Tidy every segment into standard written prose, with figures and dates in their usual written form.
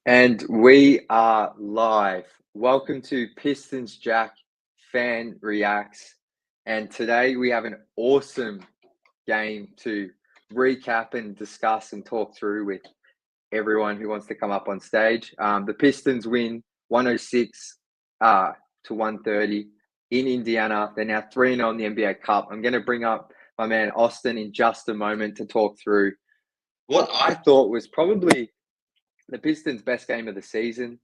And we are live. Welcome to Pistons Jack Fan Reacts. And today we have an awesome game to recap and discuss and talk through with everyone who wants to come up on stage. The Pistons win 106 to 130 in Indiana. They're now 3-0 in the NBA Cup. I'm going to bring up my man Austin in just a moment to talk through what I thought was probably the Pistons' best game of the season.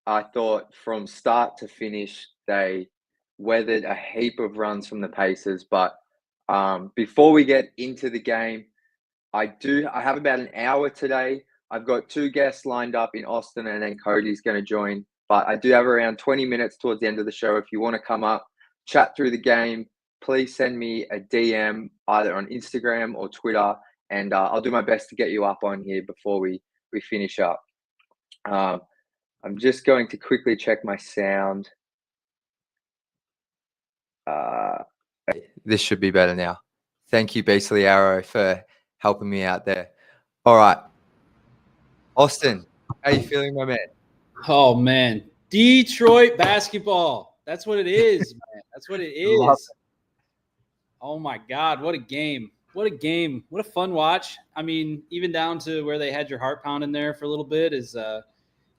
I thought from start to finish, they weathered a heap of runs from the Pacers. But before we get into the game, I have about an hour today. I've got two guests lined up in Austin, and then Cody's going to join. But I do have around 20 minutes towards the end of the show. If you want to come up, chat through the game, please send me a DM either on Instagram or Twitter, and I'll do my best to get you up on here before we finish up. I'm just going to quickly check my sound. This should be better now. Thank you, Beasley Arrow, for helping me out there. All right. Austin, how you feeling, my man? Oh, man. Detroit basketball. That's what it is, man. That's what it is. Oh, my God. What a game. What a game. What a fun watch. I mean, even down to where they had your heart pounding there for a little bit is,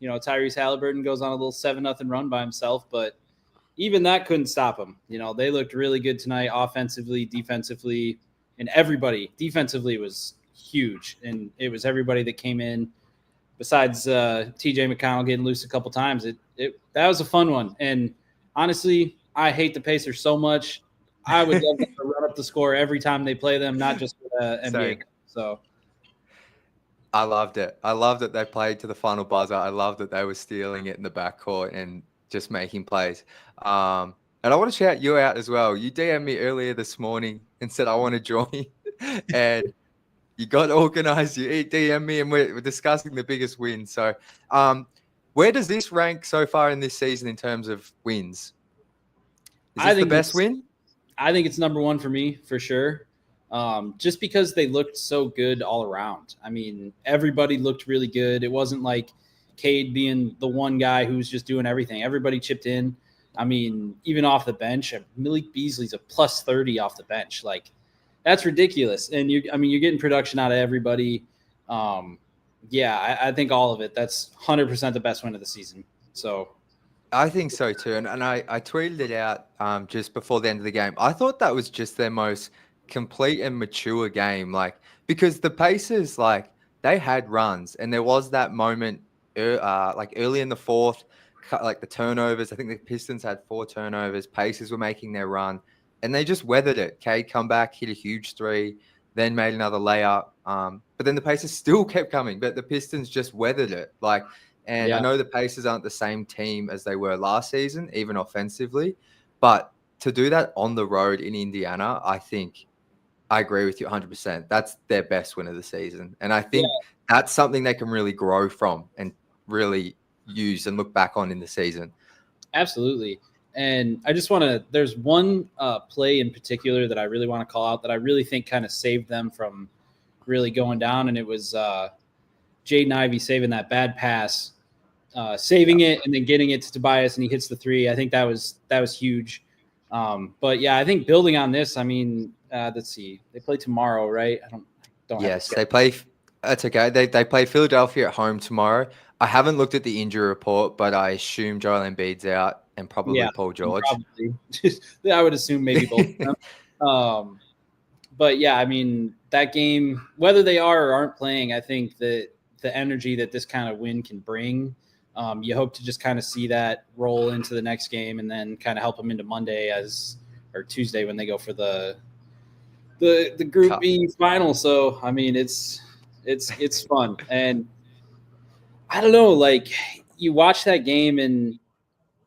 Tyrese Halliburton goes on a little 7-0 run by himself, but even that couldn't stop him. They looked really good tonight offensively, defensively, and everybody defensively was huge. And it was everybody that came in besides TJ McConnell getting loose a couple times. That was a fun one. And honestly, I hate the Pacers so much. I would love them to run up the score every time they play them, not just for the NBA. So I loved it. I loved that they played to the final buzzer. I loved that they were stealing it in the backcourt and just making plays. And I want to shout you out as well. You DM'd me earlier this morning and said, I want to join. And you got organized. You DM'd me and we're discussing the biggest win. So where does this rank so far in this season in terms of wins? Is this the best win? I think it's number one for me, for sure. Just because they looked so good all around. I mean, everybody looked really good. It wasn't like Cade being the one guy who was just doing everything. Everybody chipped in. I mean, even off the bench, Malik Beasley's a plus 30 off the bench. Like, that's ridiculous. And you're getting production out of everybody. I think all of it. That's 100% the best win of the season. So I think so too. And I tweeted it out just before the end of the game. I thought that was just their most complete and mature game. Like, because the Pacers, like, they had runs and there was that moment early in the fourth, like the turnovers. I think the Pistons had 4 turnovers. Pacers were making their run and they just weathered it. Cade come back, hit a huge 3, then made another layup. But then the Pacers still kept coming, but the Pistons just weathered it. I know the Pacers aren't the same team as they were last season, even offensively, but to do that on the road in Indiana, I think I agree with you 100%. That's their best win of the season. And I think that's something they can really grow from and really use and look back on in the season. Absolutely. And I just want to – there's one play in particular that I really want to call out that I really think kind of saved them from really going down, and it was Jaden Ivey saving that bad pass, saving it and then getting it to Tobias, and he hits the 3. I think that was huge. But, yeah, I think building on this, I mean, let's see. They play tomorrow, right? I don't Yes, they play – that's okay. They play Philadelphia at home tomorrow. I haven't looked at the injury report, but I assume Joel Embiid's out and probably Paul George. Probably. I would assume maybe both of them. But, yeah, I mean, that game, whether they are or aren't playing, I think that the energy that this kind of win can bring, you hope to just kind of see that roll into the next game and then kind of help them into Monday or Tuesday when they go for the Group B final. So, I mean, it's fun. And I don't know, like, you watch that game and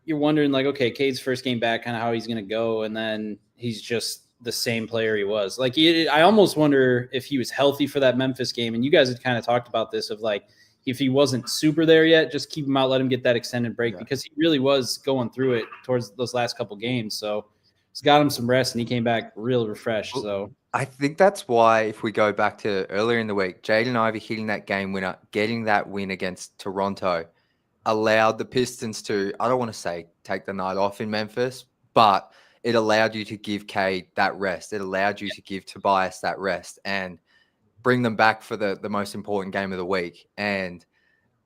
you're wondering, like, okay, Cade's first game back, kind of how he's going to go. And then he's just the same player he was. Like, I almost wonder if he was healthy for that Memphis game. And you guys had kind of talked about this of, like, if he wasn't super there yet, just keep him out, let him get that extended break because he really was going through it towards those last couple games. So it's got him some rest, and he came back real refreshed. So I think that's why, if we go back to earlier in the week, Jaden Ivey hitting that game winner, getting that win against Toronto, allowed the Pistons to, I don't want to say take the night off in Memphis, but it allowed you to give Cade that rest. It allowed you to give Tobias that rest and bring them back for the most important game of the week. And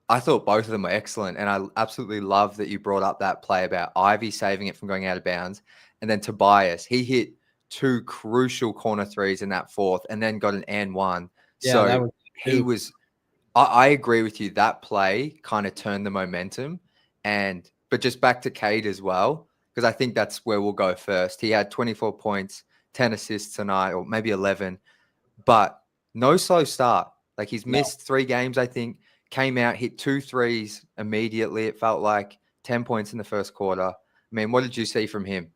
I thought both of them were excellent. And I absolutely love that you brought up that play about Ivy saving it from going out of bounds. And then Tobias, he hit two crucial corner threes in that fourth and then got an and one. Yeah, that So was he was, I agree with you. That play kind of turned the momentum. But just back to Cade as well, because I think that's where we'll go first. He had 24 points, 10 assists tonight, or maybe 11, but no slow start. Like he's missed 3 games, I think. Came out, hit 2 threes immediately. It felt like 10 points in the first quarter. I mean, what did you see from him?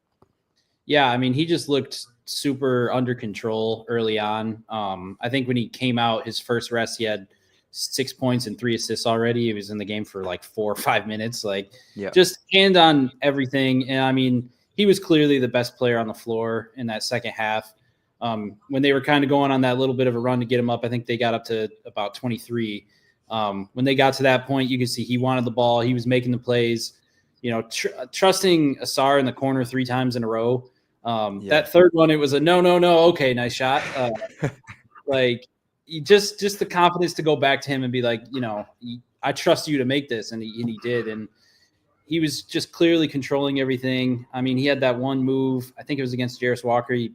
Yeah, I mean, he just looked super under control early on. I think when he came out, his first rest, he had 6 points and 3 assists already. He was in the game for like 4 or 5 minutes, just hand on everything. And I mean, he was clearly the best player on the floor in that second half. When they were kind of going on that little bit of a run to get him up, I think they got up to about 23. When they got to that point, you could see he wanted the ball. He was making the plays, trusting Asar in the corner 3 times in a row. That third one, it was a no. Okay, nice shot. Just the confidence to go back to him and be like, I trust you to make this. And he did. And he was just clearly controlling everything. I mean, he had that one move. I think it was against Jarris Walker. He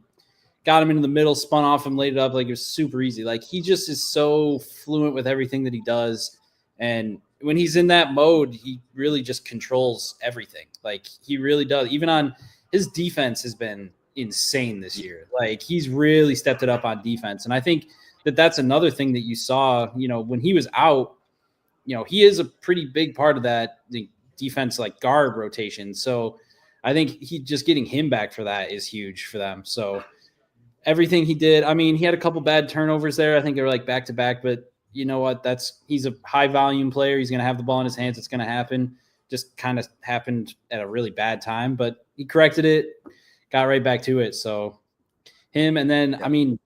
got him into the middle, spun off him, laid it up. Like, it was super easy. Like, he just is so fluent with everything that he does. And when he's in that mode, he really just controls everything. Like, he really does. Even on his defense has been insane this year. Like, he's really stepped it up on defense. And I think that's another thing that you saw, when he was out, he is a pretty big part of that defense, like guard rotation. So I think just getting him back for that is huge for them. So everything he did, I mean, he had a couple bad turnovers there. I think they were like back to back, but you know what? He's a high volume player. He's going to have the ball in his hands. It's going to happen. Just kind of happened at a really bad time, but he corrected it, got right back to it. So him, and then, I mean,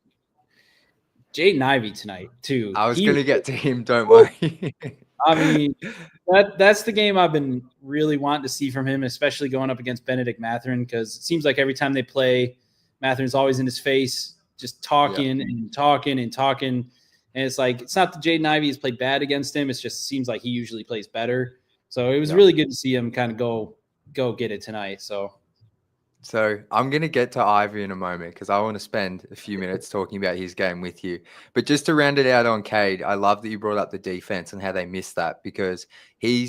Jaden Ivey tonight too. I was going to get to him. Don't worry. I mean, that's the game I've been really wanting to see from him, especially going up against Benedict Mathurin, because it seems like every time they play, Mathurin's always in his face, just talking and talking and talking. And it's like, it's not that Jaden Ivey has played bad against him. It just seems like he usually plays better. So it was really good to see him kind of go get it tonight. So I'm going to get to Ivy in a moment because I want to spend a few minutes talking about his game with you. But just to round it out on Cade, I love that you brought up the defense and how they missed that, because he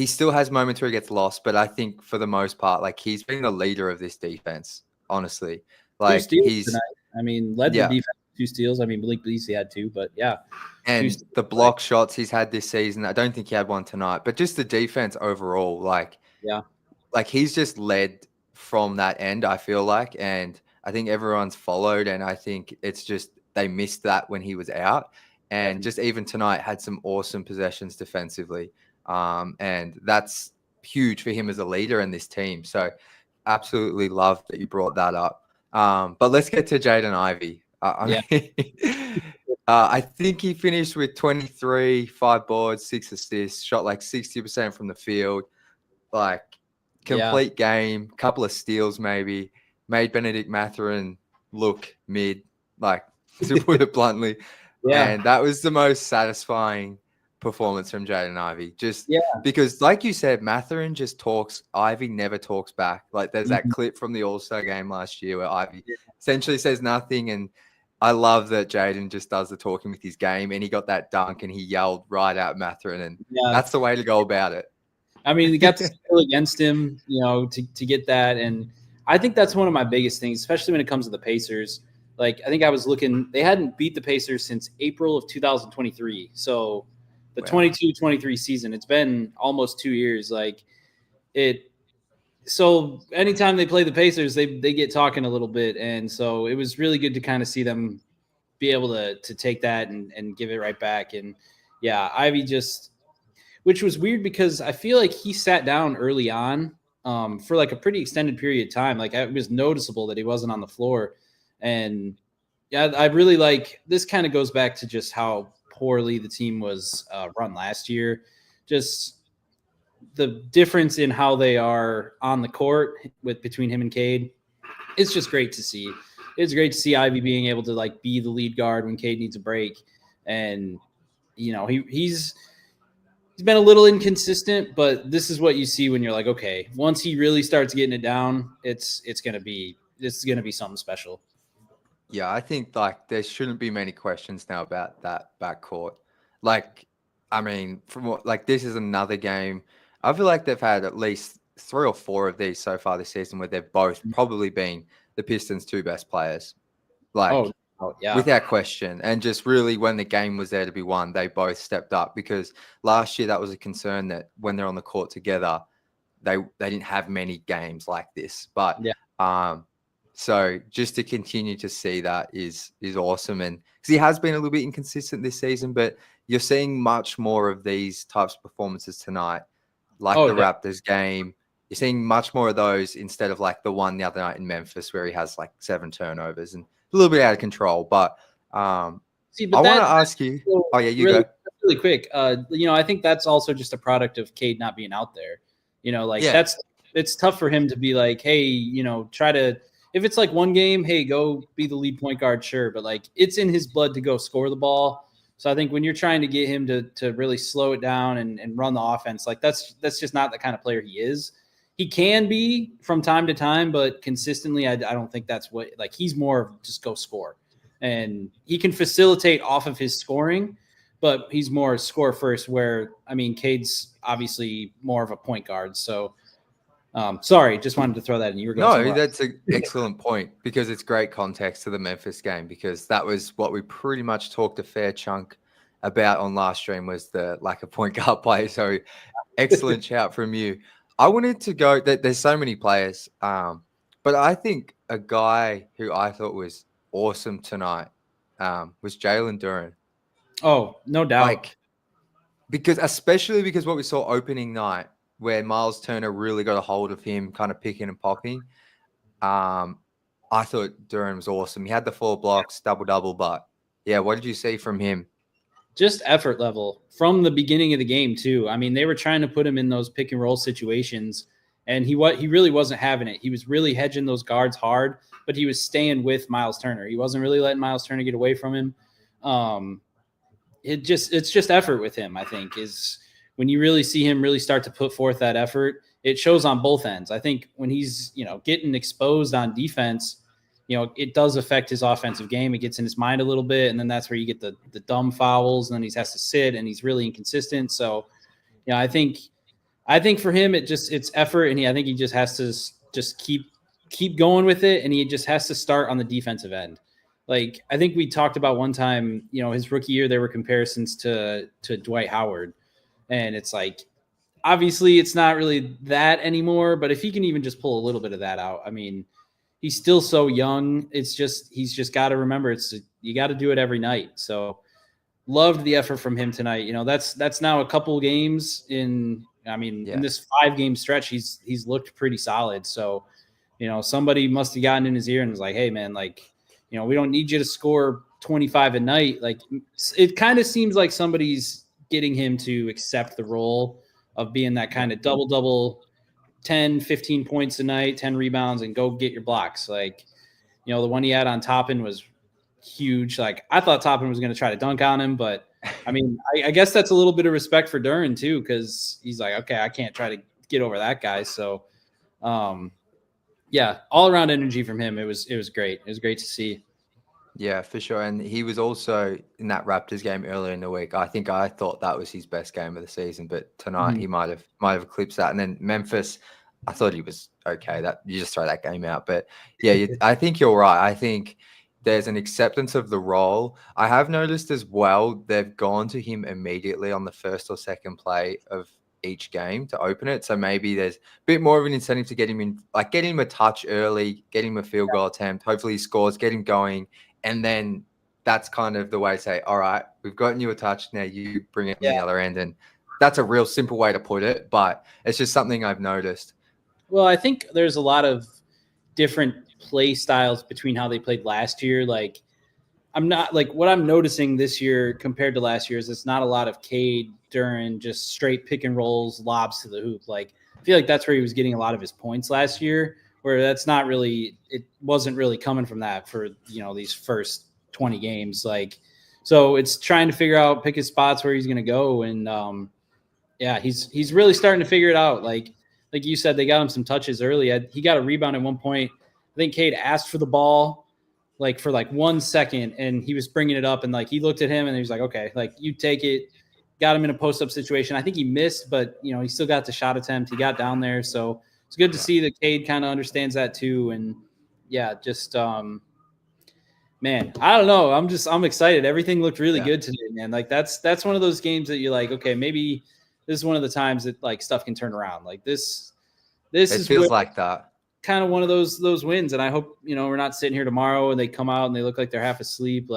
still has moments where he gets lost, but I think for the most part, like, he's been the leader of this defense, honestly. Like, 2 steals tonight. I mean, led the defense 2 steals. I mean, Malik Beasley had 2, but yeah. And the block shots he's had this season, I don't think he had one tonight, but just the defense overall, like he's just led from that end, I feel like. And I think everyone's followed, and I think it's just they missed that when he was out. And just even tonight had some awesome possessions defensively. And that's huge for him as a leader in this team. So absolutely love that you brought that up. But let's get to Jaden Ivey. I think he finished with 23, 5 boards, 6 assists, shot like 60% from the field, like complete game, couple of steals maybe, made Benedict Mathurin look mid, like, to put it bluntly. And that was the most satisfying performance from Jaden Ivey. Because, like you said, Mathurin just talks. Ivey never talks back. Like, there's that clip from the All-Star game last year where Ivey essentially says nothing, and I love that Jaden just does the talking with his game, and he got that dunk and he yelled right out Mathurin, and that's the way to go about it. I mean, he got to skill against him, to get that. And I think that's one of my biggest things, especially when it comes to the Pacers. Like, I think I was looking, they hadn't beat the Pacers since April of 2023. So the 22-23 season, it's been almost 2 years. So anytime they play the Pacers, they get talking a little bit. And so it was really good to kind of see them be able to take that and give it right back. And Ivy just, which was weird because I feel like he sat down early on for like a pretty extended period of time. Like, it was noticeable that he wasn't on the floor. And yeah, I really like this. Kind of goes back to just how poorly the team was run last year. Just the difference in how they are on the court with between him and Cade. It's just great to see. It's great to see Ivey being able to like be the lead guard when Cade needs a break, and he's been a little inconsistent, but this is what you see when you're like, okay, once he really starts getting it down, it's gonna be something special. Yeah, I think like there shouldn't be many questions now about that backcourt. Like, I mean, from what like this is another game. I feel like they've had at least 3 or 4 of these so far this season where they've both probably been the Pistons' 2 best players. Oh, Like yeah. without question. And just really when the game was there to be won, they both stepped up because last year that was a concern that when they're on the court together, they didn't have many games like this. But so just to continue to see that is awesome. And because he has been a little bit inconsistent this season, but you're seeing much more of these types of performances tonight, like the Raptors game. You're seeing much more of those instead of like the one the other night in Memphis where he has like 7 turnovers and a little bit out of control. But I want to ask you. Oh yeah, you really, go. Really quick. I think that's also just a product of Cade not being out there. It's tough for him to be like, hey, try to. If it's like one game, hey, go be the lead point guard, sure. But like it's in his blood to go score the ball. So I think when you're trying to get him to really slow it down and run the offense, like that's just not the kind of player he is. He can be from time to time, but consistently, I don't think that's what like he's more of just go score. And he can facilitate off of his scoring, but he's more score first, where, I mean, Cade's obviously more of a point guard. So sorry, just wanted to throw that in. You were going No, that's an excellent point because it's great context to the Memphis game because that was what we pretty much talked a fair chunk about on last stream was the lack of point guard play. So excellent shout from you. I wanted to go that there's so many players, but I think a guy who I thought was awesome tonight was Jalen Duren. Oh, no doubt. Especially because what we saw opening night, where Miles Turner really got a hold of him, kind of picking and popping. I thought Duren was awesome. He had the 4 blocks, double, but yeah, what did you see from him? Just effort level from the beginning of the game too. I mean, they were trying to put him in those pick and roll situations, and he really wasn't having it. He was really hedging those guards hard, but he was staying with Miles Turner. He wasn't really letting Miles Turner get away from him. It's just effort with him, I think, is when you really see him really start to put forth that effort, it shows on both ends. I think when he's, getting exposed on defense, it does affect his offensive game. It gets in his mind a little bit, and then that's where you get the dumb fouls, and then he has to sit, and he's really inconsistent. So, I think for him, it's effort, and I think he just has to just keep going with it, and he just has to start on the defensive end. Like, I think we talked about one time, his rookie year, there were comparisons to Dwight Howard. And it's like, obviously it's not really that anymore, but if he can even just pull a little bit of that out, I mean, he's still so young. He's just got to remember you got to do it every night. So loved the effort from him tonight. That's now a couple games in this 5-game stretch, he's looked pretty solid. So, somebody must've gotten in his ear and was like, hey man, like, we don't need you to score 25 a night. Like, it kind of seems like somebody's getting him to accept the role of being that kind of double, 10, 15 points a night, 10 rebounds, and go get your blocks. Like, the one he had on Toppin was huge. Like, I thought Toppin was going to try to dunk on him, but I mean, I guess that's a little bit of respect for Duren too, because he's like, okay, I can't try to get over that guy. So, yeah, all around energy from him. It was great. It was great to see. Yeah, for sure. And he was also in that Raptors game earlier in the week. I thought that was his best game of the season, but tonight he might have eclipsed that. And then Memphis, I thought he was okay. That you just throw that game out. But yeah, I think you're right. I think there's an acceptance of the role. I have noticed as well, they've gone to him immediately on the first or second play of each game to open it. So maybe there's a bit more of an incentive to get him in, like get him a touch early, get him a field goal attempt. Hopefully he scores, get him going. And then that's kind of the way to say, all right, we've gotten you a touch. Now you bring it on the other end. And that's a real simple way to put it, but it's just something I've noticed. Well, I think there's a lot of different play styles between how they played last year. Like, I'm not like what I'm noticing this year compared to last year is it's not a lot of Cade, Duren, just straight pick and rolls, lobs to the hoop. Like, I feel like that's where he was getting a lot of his points last year, where that's not really, it wasn't really coming from that for, these first 20 games. Like, so it's trying to figure out, pick his spots where he's going to go. And yeah, he's really starting to figure it out. Like you said, they got him some touches early. He got a rebound at one point. I think Cade asked for the ball for 1 second, and he was bringing it up, and he looked at him and he was like, okay, you take it. Got him in a post-up situation. I think he missed, but he still got the shot attempt. He got down there, so it's good to see that Cade kind of understands that too. And yeah, just man, I don't know. I'm excited. Everything looked really good today, man. That's one of those games that you're like, okay, maybe this is one of the times that stuff can turn around. This it feels like that. Kind of one of those wins, and I hope we're not sitting here tomorrow and they come out and they look like they're half asleep.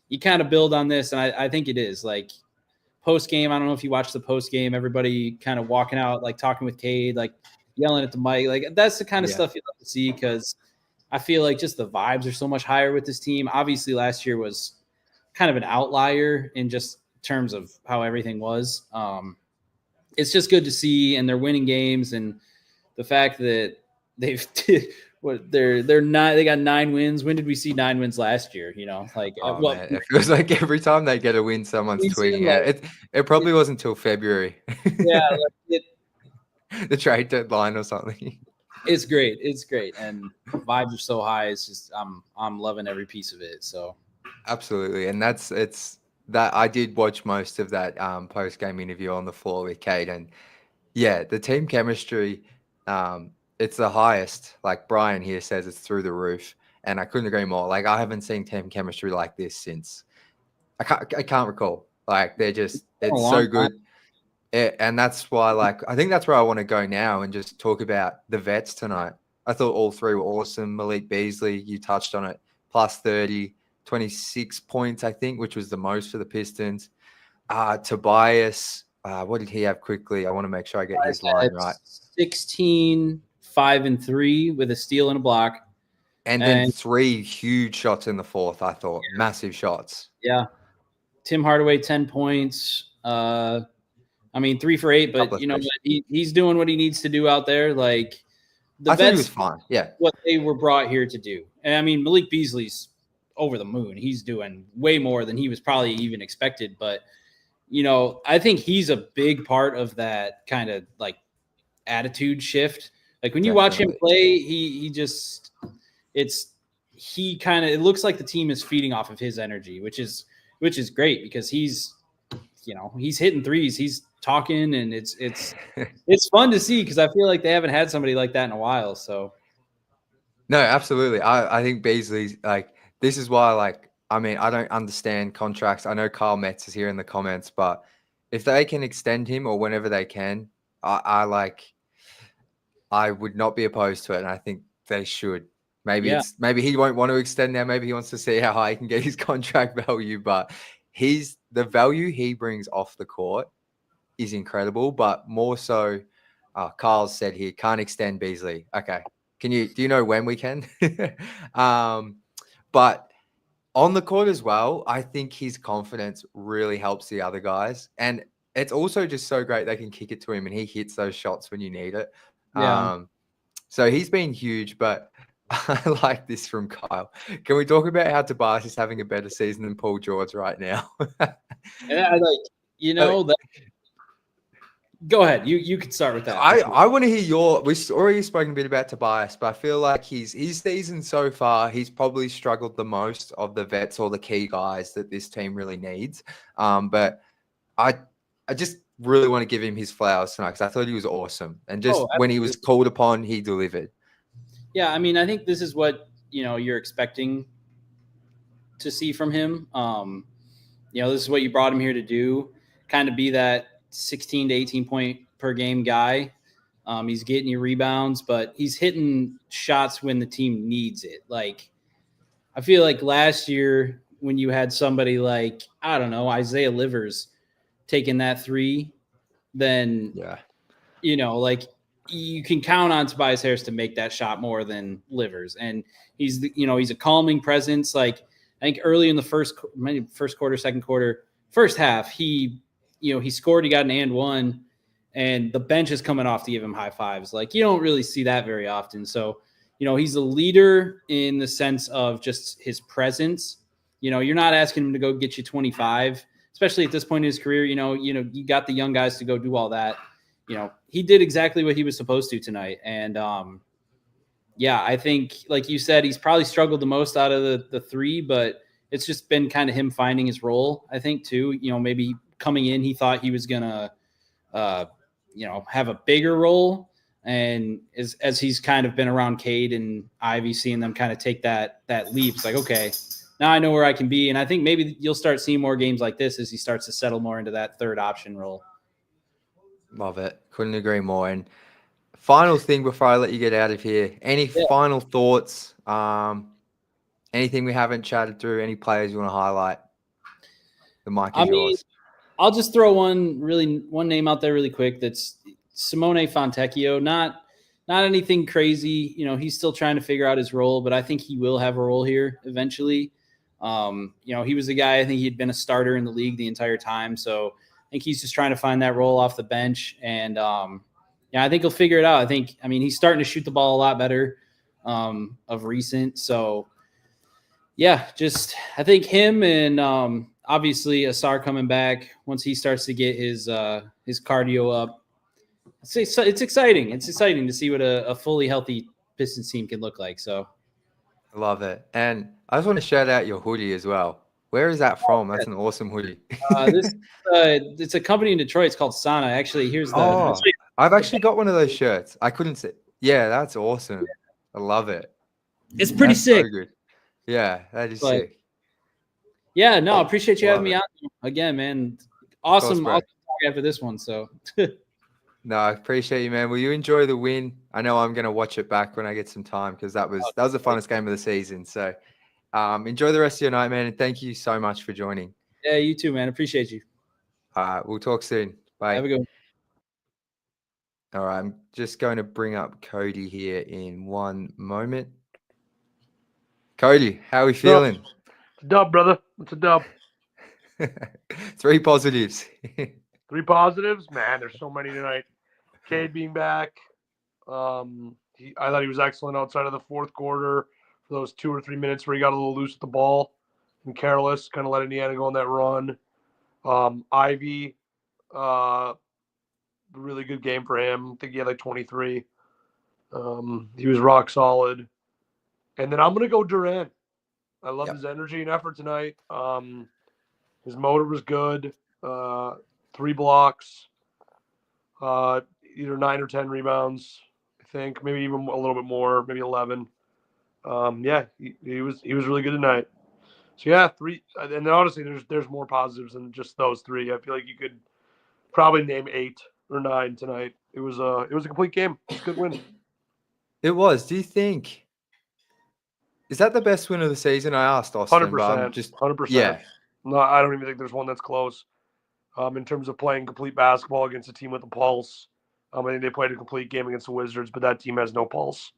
You kind of build on this, and I think it is post game. I don't know if you watched the post game, everybody kind of walking out, talking with Cade, yelling at the mic. That's the kind of stuff you love to see, because I feel like just the vibes are so much higher with this team. Obviously, last year was kind of an outlier in just terms of how everything was. It's just good to see, and they're winning games, and the fact that they got 9 wins. When did we see 9 wins last year? Man, it feels like every time they get a win, someone's tweeting it. It probably wasn't until February. Yeah, the trade deadline or something. It's great. It's great, and vibes are so high. It's just I'm loving every piece of it. So absolutely, and it's that I did watch most of that post game interview on the floor with Cade, and yeah, the team chemistry. It's the highest. Like Brian here says, it's through the roof, and I couldn't agree more. I haven't seen team chemistry like this since I can't recall. They're just it's so good, and that's why I think that's where I want to go now and just talk about the vets tonight. I thought all 3 were awesome. Malik Beasley, you touched on it, plus 30, 26 points, I think, which was the most for the Pistons. Tobias, what did he have quickly? I want to make sure I get his line right. 16, 5 and 3 with a steal and a block. And then 3 huge shots in the fourth, I thought. Yeah. Massive shots. Yeah. Tim Hardaway, 10 points. 3 for 8, but he's doing what he needs to do out there. I think he was fine. Yeah. What they were brought here to do. And Malik Beasley's over the moon. He's doing way more than he was probably even expected. But, I think he's a big part of that kind of attitude shift. When you watch him play, it looks like the team is feeding off of his energy, which is great, because he's hitting threes, he's talking, and it's fun to see, because I feel like they haven't had somebody like that in a while. So no, absolutely. I think Beasley's this is why I don't understand contracts. I know Kyle Metz is here in the comments, but if they can extend him or whenever they can, I would not be opposed to it, and I think they should. Maybe he won't want to extend now. Maybe he wants to see how high he can get his contract value. But the value he brings off the court is incredible. But more so, Carl said here, can't extend Beasley. Okay, do you know when we can? But on the court as well, I think his confidence really helps the other guys, and it's also just so great they can kick it to him, and he hits those shots when you need it. Yeah. So he's been huge, but I like this from Kyle. Can we talk about how Tobias is having a better season than Paul George right now? Yeah, go ahead. You could start with that. I want to hear we've already spoken a bit about Tobias, but I feel like his season so far, he's probably struggled the most of the vets or the key guys that this team really needs. But I just really want to give him his flowers tonight, because I thought he was awesome. And just when he was called upon, he delivered. Yeah, I think this is what, you're expecting to see from him. This is what you brought him here to do, kind of be that 16 to 18 point per game guy. He's getting you rebounds, but he's hitting shots when the team needs it. I feel like last year when you had somebody Isaiah Livers taking that 3, then, you can count on Tobias Harris to make that shot more than Livers. And he's a calming presence. Like I think early in the first quarter, second quarter, first half, he scored, he got an and one, and the bench is coming off to give him high fives. Like you don't really see that very often. So, he's a leader in the sense of just his presence. You're not asking him to go get you 25, especially at this point in his career. You got the young guys to go do all that. He did exactly what he was supposed to tonight. And I think, like you said, he's probably struggled the most out of the three, but it's just been kind of him finding his role, I think, too. Maybe coming in, he thought he was going to, have a bigger role. And as he's kind of been around Cade and Ivey, seeing them kind of take that leap, it's like, okay, now I know where I can be. And I think maybe you'll start seeing more games like this as he starts to settle more into that third option role. Love it. Couldn't agree more. And final thing before I let you get out of here, any final thoughts? Anything we haven't chatted through? Any players you want to highlight? The mic is yours. I'll just throw one name out there really quick. That's Simone Fontecchio. Not anything crazy. He's still trying to figure out his role, but I think he will have a role here eventually. He was a guy, I think he'd been a starter in the league the entire time. So I think he's just trying to find that role off the bench. And I think he'll figure it out. He's starting to shoot the ball a lot better of recent. So I think him and obviously Asar coming back once he starts to get his cardio up. It's exciting. It's exciting to see what a fully healthy Pistons team can look like. So I love it. And I just want to shout out your hoodie as well. Where is that from? That's an awesome hoodie. It's a company in Detroit. It's called Sana. Actually, here's the. I've actually got one of those shirts. I couldn't see. Yeah, that's awesome. I love it. It's pretty sick. So good. Yeah, that is sick. Yeah, no, I appreciate you having me out again, man. Awesome after this one. So. No, I appreciate you, man. Will you enjoy the win? I know I'm going to watch it back when I get some time because that was the funnest game of the season. So enjoy the rest of your night, man. And thank you so much for joining. Yeah, you too, man. Appreciate you. We'll talk soon. Bye. Have a good one. All right. I'm just going to bring up Cody here in one moment. Cody, how are we feeling? It's a dub, brother. It's a dub. 3 positives. 3 positives? Man, there's so many tonight. Cade being back. I thought he was excellent outside of the fourth quarter for those 2 or 3 minutes where he got a little loose with the ball and careless, kind of let Indiana go on that run. Ivey, really good game for him. I think he had like 23. He was rock solid. And then I'm going to go Duren. I love his energy and effort tonight. His motor was good. 3 blocks, either 9 or 10 rebounds, I think, maybe even a little bit more, maybe 11. He was really good tonight. So 3, and then honestly, there's more positives than just those 3. I feel like you could probably name 8 or 9 tonight. It was a complete game. It was a good win. It was. Do you think? Is that the best win of the season? I asked Austin. 100%. 100%. Yeah. No, I don't even think there's one that's close. In terms of playing complete basketball against a team with a pulse. I think they played a complete game against the Wizards, but that team has no pulse.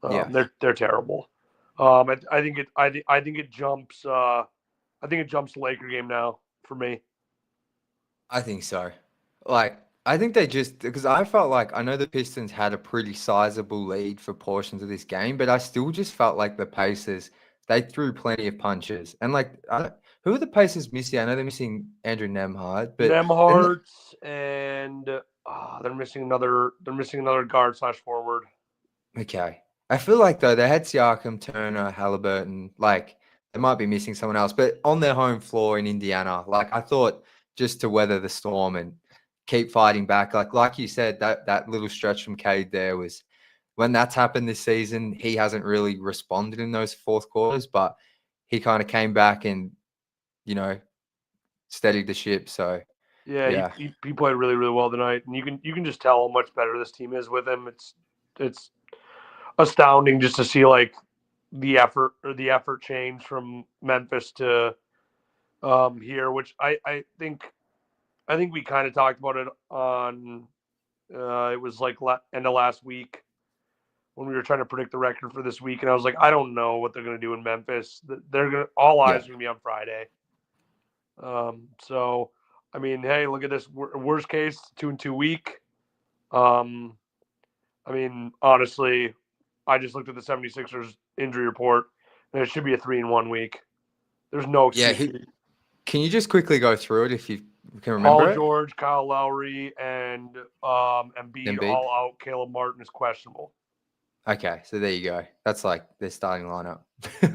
They're terrible. I think it jumps. I think it jumps the Laker game now for me. I think so. I think they just because I felt like I know the Pistons had a pretty sizable lead for portions of this game, but I still just felt like the Pacers they threw plenty of punches and who are the Pacers missing? I know they're missing Andrew Nembhard, but and they're missing another guard / forward. Okay. I feel like though they had Siakam, Turner, Halliburton, they might be missing someone else, but on their home floor in Indiana, I thought just to weather the storm and keep fighting back, like you said, that little stretch from Cade there was when that's happened this season, he hasn't really responded in those fourth quarters, but he kind of came back and steadied the ship. So yeah. He played really, really well tonight, and you can just tell how much better this team is with him. It's astounding just to see the effort change from Memphis to here, which I think we kind of talked about it on It was like end of last week when we were trying to predict the record for this week, and I was like, I don't know what they're going to do in Memphis. All eyes are going to be on Friday. So, I mean, hey, look at this. Worst case, 2-2 week. I mean, honestly, I just looked at the 76ers injury report, and it should be a 3-1 week. There's no excuse. Yeah. Can you just quickly go through it if you can remember Paul it? George, Kyle Lowry, and Embiid all out. Caleb Martin is questionable. Okay, so there you go. That's like their starting lineup.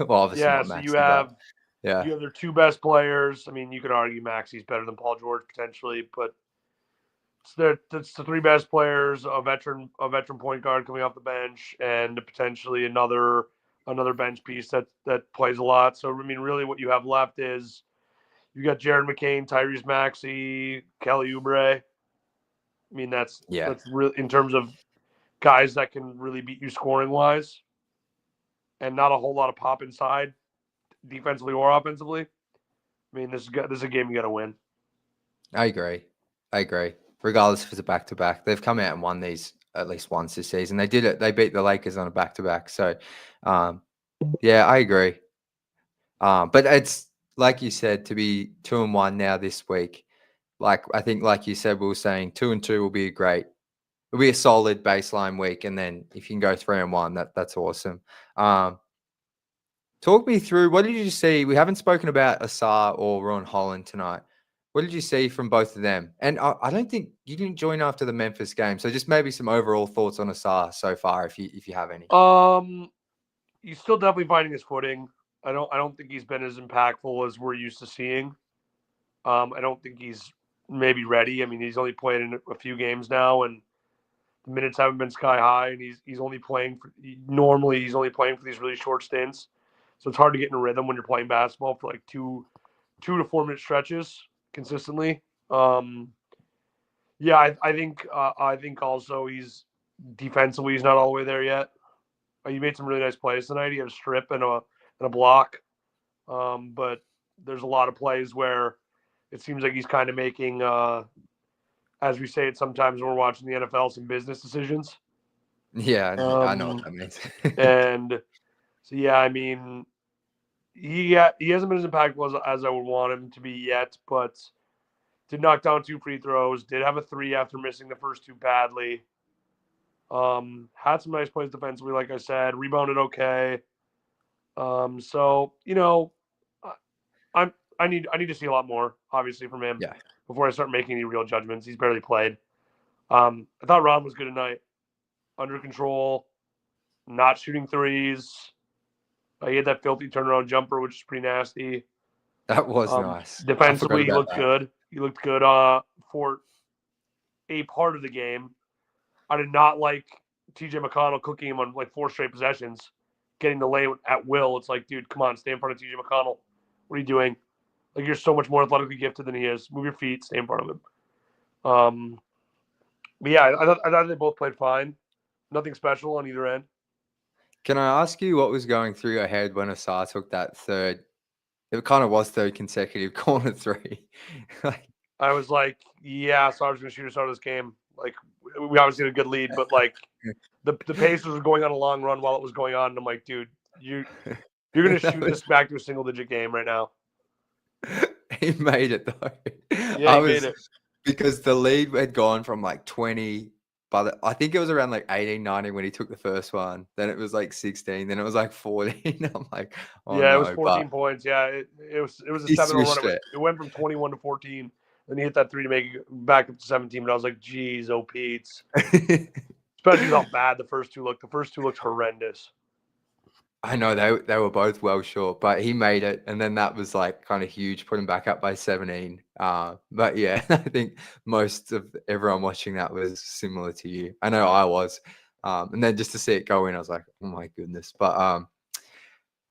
Well, obviously not so Maxey, you have yeah. you have their two best players. I mean, you could argue Maxey's better than Paul George potentially, but it's the three best players, a veteran point guard coming off the bench, and potentially another bench piece that plays a lot. So I mean, really, what you have left is you got Jared McCain, Tyrese Maxey, Kelly Oubre. I mean, that's really in terms of guys that can really beat you scoring wise, and not a whole lot of pop inside, defensively or offensively. I mean, this is a game you got to win. I agree. Regardless if it's a back-to-back, they've come out and won these at least once this season. They did it. They beat the Lakers on a back-to-back. So, yeah, I agree. But it's like you said, to be 2-1 now this week. Like I think, like you said, we were saying 2-2 will be it'll be a solid baseline week, and then if you can go 3-1, that's awesome. Talk me through, what did you see? We haven't spoken about Asar or Ron Holland tonight. What did you see from both of them? And I don't think you didn't join after the Memphis game, so just maybe some overall thoughts on Asar so far, if you have any. He's still definitely finding his footing. I don't think he's been as impactful as we're used to seeing. I don't think he's maybe ready. I mean, he's only played in a few games now, and the minutes haven't been sky high, and he's only playing for he's only playing for these really short stints. So it's hard to get in a rhythm when you're playing basketball for like 2 to 4 minute stretches consistently. Yeah, I think also he's defensively he's not all the way there yet. He made some really nice plays tonight. He had a strip and a block, but there's a lot of plays where it seems like he's kind of making, as we say it sometimes when we're watching the NFL, some business decisions. Yeah, I know what that means. And so yeah, I mean, he hasn't been as impactful as I would want him to be yet, but did knock down 2 free throws, did have a 3 after missing the first 2 badly. Had some nice plays defensively, like I said, rebounded okay. So I need to see a lot more, obviously, from him before I start making any real judgments. He's barely played. I thought Ron was good tonight, under control, not shooting threes. He had that filthy turnaround jumper, which is pretty nasty. That was nice. Defensively, he looked good. He looked good for a part of the game. I did not like TJ McConnell cooking him on like 4 straight possessions, getting the lane at will. It's like, dude, come on, stay in front of TJ McConnell. What are you doing? Like, you're so much more athletically gifted than he is. Move your feet, stay in front of him. But yeah, I thought they both played fine. Nothing special on either end. Can I ask you what was going through your head when Asar took that third? It kind of was third consecutive corner 3. I was like, yeah, so I was going to shoot us out of this game. Like, we obviously had a good lead, but like the Pacers were going on a long run while it was going on, and I'm like, dude, you're going to shoot this back to a single-digit game right now. He made it though. Yeah, he made it. Because the lead had gone from like 20, but I think it was around like 18, 19 when he took the first one. Then it was like 16. Then it was like 14. I'm like, oh yeah, no, it was 14 points. Yeah, it was a 7-0 run. It went from 21 to 14. Then he hit that 3 to make it back up to 17. But I was like, geez, oh Pete's. Especially how bad the first two looked. The first two looked horrendous. I know they were both well short, but he made it, and then that was like kind of huge, put him back up by 17. But yeah, I think most of everyone watching that was similar to you. I know I was, and then just to see it go in, I was like, oh my goodness. But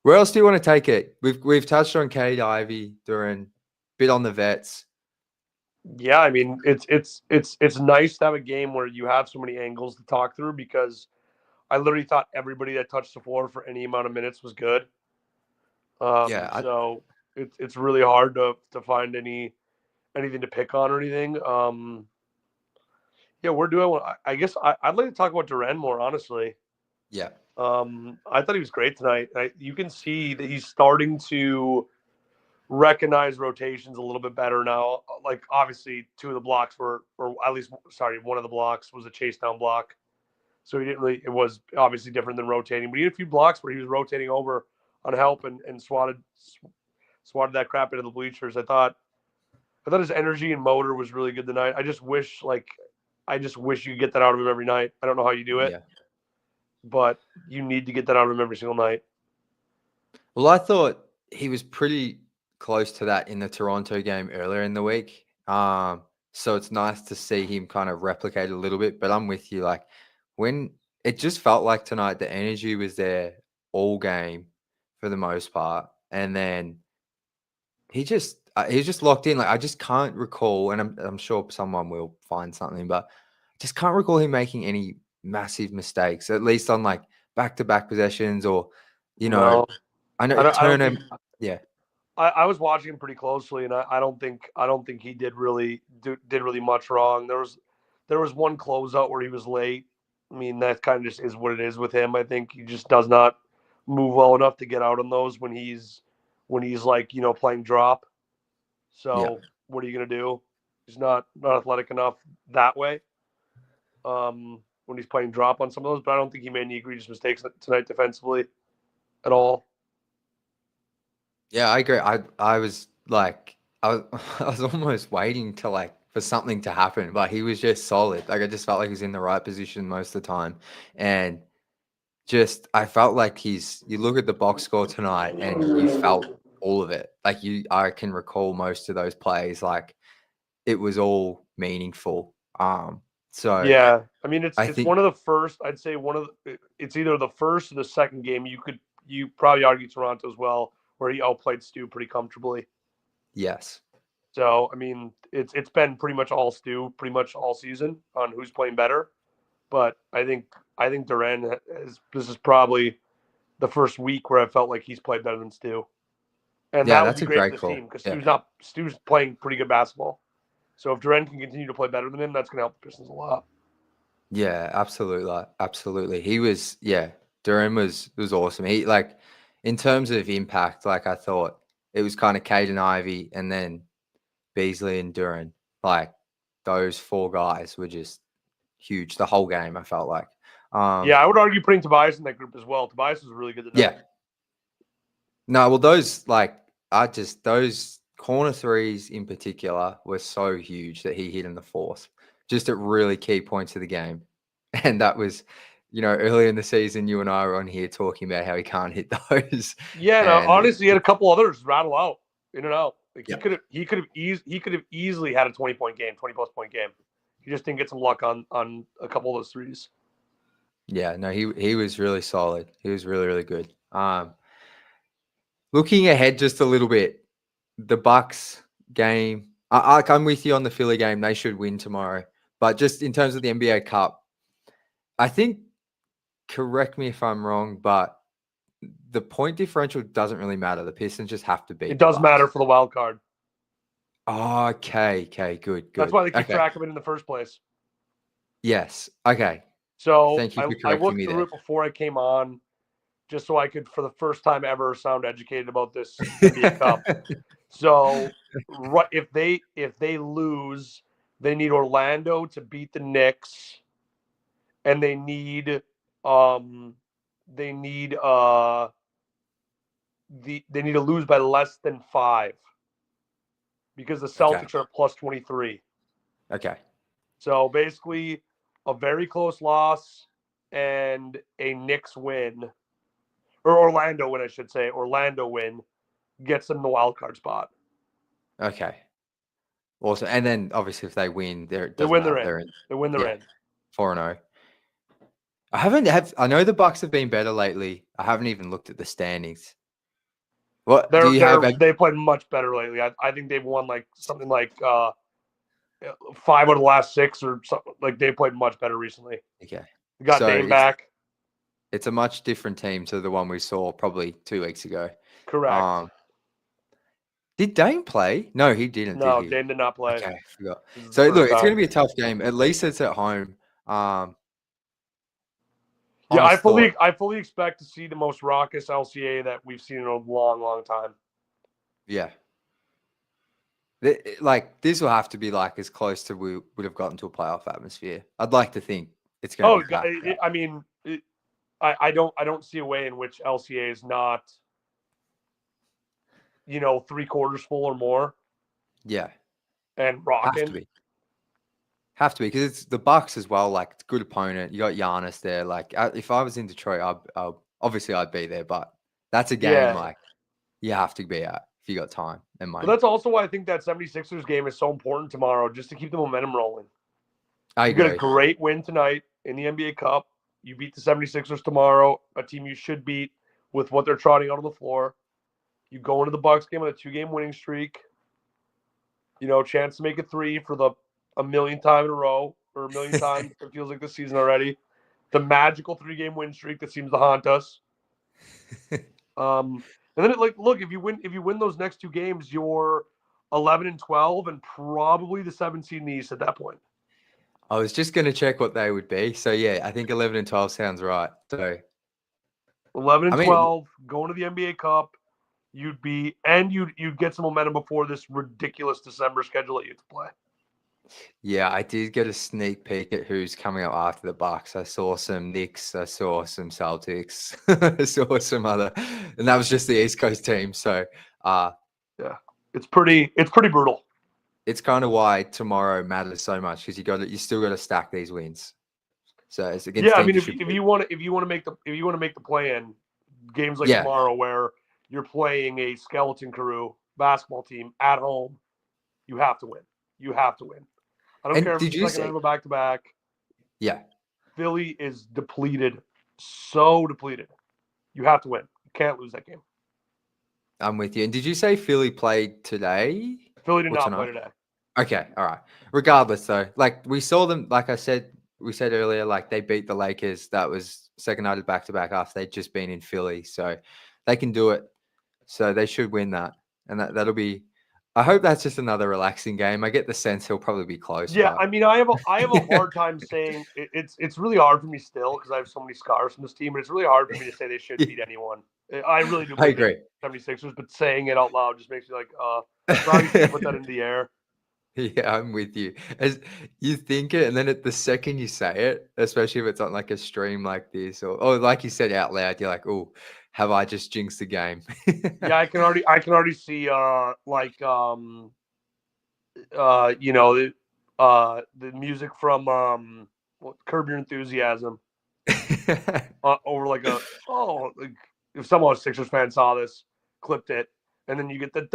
where else do you want to take it? We've touched on Cade, Ivey, Duren, bit on the vets. Yeah, I mean it's nice to have a game where you have so many angles to talk through because I literally thought everybody that touched the floor for any amount of minutes was good. So it's really hard to find anything to pick on or anything. Yeah, we're doing. I guess I'd like to talk about Duren more, honestly. Yeah. I thought he was great tonight. You can see that he's starting to recognize rotations a little bit better now. Like obviously, two of the blocks were, or at least, sorry, one of the blocks was a chase down block. So he didn't really. It was obviously different than rotating, but he had a few blocks where he was rotating over on help and swatted that crap into the bleachers. I thought his energy and motor was really good tonight. I just wish you get that out of him every night. I don't know how you do it, Yeah. but you need to get that out of him every single night. Well, I thought he was pretty close to that in the Toronto game earlier in the week. So it's nice to see him kind of replicate a little bit. But I'm with you. Like when it just felt like tonight, the energy was there all game for the most part, and then he just locked in. Like I just can't recall, and I'm sure someone will find something, but I just can't recall him making any massive mistakes. At least on like back-to-back possessions, or No, I know I don't Turner. think. Yeah, I was watching him pretty closely, and I don't think he did really much wrong. There was one closeout where he was late. I mean, that kind of just is what it is with him. I think he just does not move well enough to get out on those when he's like playing drop. yeah, So what are you gonna do? He's not athletic enough that way. When he's playing drop on some of those, but I don't think he made any egregious mistakes tonight defensively at all. yeah. I agree. I was like, I was, I was almost waiting to like for something to happen, but he was just solid. Like I just felt like he was in the right position most of the time, and just I felt like you look at the box score tonight and you felt all of it. Like I can recall most of those plays. Like it was all meaningful. So Yeah, I mean I it's think one of the first. I'd say it's either the first or the second game. You probably argue Toronto as well, where he outplayed Stu pretty comfortably. yes, So I mean it's been pretty much all Stu pretty much all season on who's playing better. But I think Duren this is probably the first week where I felt like he's played better than Stu, and yeah, that would that's be a great for great this call. team because Yeah, Stu's playing pretty good basketball. So if Duren can continue to play better than him, that's going to help the Pistons a lot. yeah, absolutely, absolutely. He was, yeah, Duren was awesome. He like in terms of impact, like I thought it was kind of Cade and Ivey, and then Beasley and Duren. Like those four guys were just huge the whole game. I felt like, Yeah, I would argue putting Tobias in that group as well. Tobias was really good tonight. yeah. No, well, those like those corner threes in particular were so huge that he hit in the fourth, just at really key points of the game, and that was, earlier in the season, you and I were on here talking about how he can't hit those, Yeah, no, and honestly, he had a couple others rattle out in and out. Like yeah, he could have easily had a 20-point game, 20+ point game. He just didn't get some luck on a couple of those threes. yeah, no, he was really solid. He was really really good. Looking ahead just a little bit, the Bucks game. I'm with you on the Philly game. They should win tomorrow. But just in terms of the NBA Cup, I think, correct me if I'm wrong, but the point differential doesn't really matter. The Pistons just have to beat It the does matter Bucks. for the wild card. Oh, okay, good. That's why they keep Okay, track of it in the first place. yes, okay. So Thank you for I correcting looked me through there. it before I came on, just so I could, for the first time ever, sound educated about this NBA Cup. So if they lose, they need Orlando to beat the Knicks, and they need they need they need to lose by less than 5 because the Okay, Celtics are at plus 23. okay, So basically, a very close loss and a Knicks win, or Orlando win, I should say. Orlando win gets them the wild card spot. okay. Awesome. And then obviously, if they win, it They doesn't win, they're matter. in. They're in. They win, they're Yeah, in. 4-0. I know the Bucks have been better lately. I haven't even looked at the standings. What do you have? They played much better lately. I think they've won like something like 5 out of the last 6 or something. Like they played much better recently. Okay, They got so Dame back. it's a much different team to the one we saw probably 2 weeks ago. Correct. Did Dame play? No, he didn't, did No, he? Dame did not play. Okay, I forgot. This is the So, first look, it's going to time. be a tough game. At least it's at home. Yeah, Honest thought. I fully expect to see the most raucous LCA that we've seen in a long, long time. Yeah. This will have to be like as close to we would have gotten to a playoff atmosphere. I'd like to think it's going to be packed out. I mean, I don't see a way in which LCA is not, 3/4 full or more Yeah, and have rocking. to be. Have to be because it's the Bucks as well. Like, it's a good opponent. You got Giannis there. Like, if I was in Detroit, obviously I'd be there. But that's a game like you have to be at if you got time and money. But that's also why I think that 76ers game is so important tomorrow, just to keep the momentum rolling. I You agree. get a great win tonight in the NBA Cup. You beat the 76ers tomorrow, a team you should beat with what they're trotting out on the floor. You go into the Bucks game with a 2-game winning streak. Chance to make a 3 for a millionth time in a row, or a million times it feels like this season already. The magical 3-game win streak that seems to haunt us. And then look, if you win those next 2 games, you're 11-12 and probably the 7th seed in the East at that point. I was just going to check what they would be. So yeah, I think 11-12 sounds right. So 11-12, going to the NBA Cup, you'd get some momentum before this ridiculous December schedule that you have to play. Yeah, I did get a sneak peek at who's coming up after the Bucks. I saw some Knicks, I saw some Celtics, I saw some other, and that was just the East Coast team. So, yeah, it's pretty brutal. It's kind of why tomorrow matters so much because you still got to stack these wins. So it's against. Yeah, I mean, if you want to make the play in games like tomorrow where you're playing a skeleton crew basketball team at home, you have to win. You have to win. I don't care if it's second out of a back-to-back. Yeah. Philly is depleted, so depleted. You have to win. You can't lose that game. I'm with you. And did you say Philly played today? Philly did not play today. Okay, all right. Regardless, though, like we saw them, like we said earlier, like they beat the Lakers. That was second night of back-to-back after they'd just been in Philly. So they can do it. So they should win that. And that'll be, I hope that's just another relaxing game. I get the sense he'll probably be close. Yeah, I mean, I have a hard time saying it's really hard for me still because I have so many scars from this team, but it's really hard for me to say they should beat anyone. I really do. I agree. 76ers, but saying it out loud just makes me like, sorry to put that in the air. Yeah, I'm with you. As you think it, and then at the second you say it, especially if it's on like a stream like this, or like you said out loud, you're like, "Oh, have I just jinxed the game?" Yeah, I can already see the music from Curb Your Enthusiasm over like if someone Sixers fan saw this, clipped it. And then you get the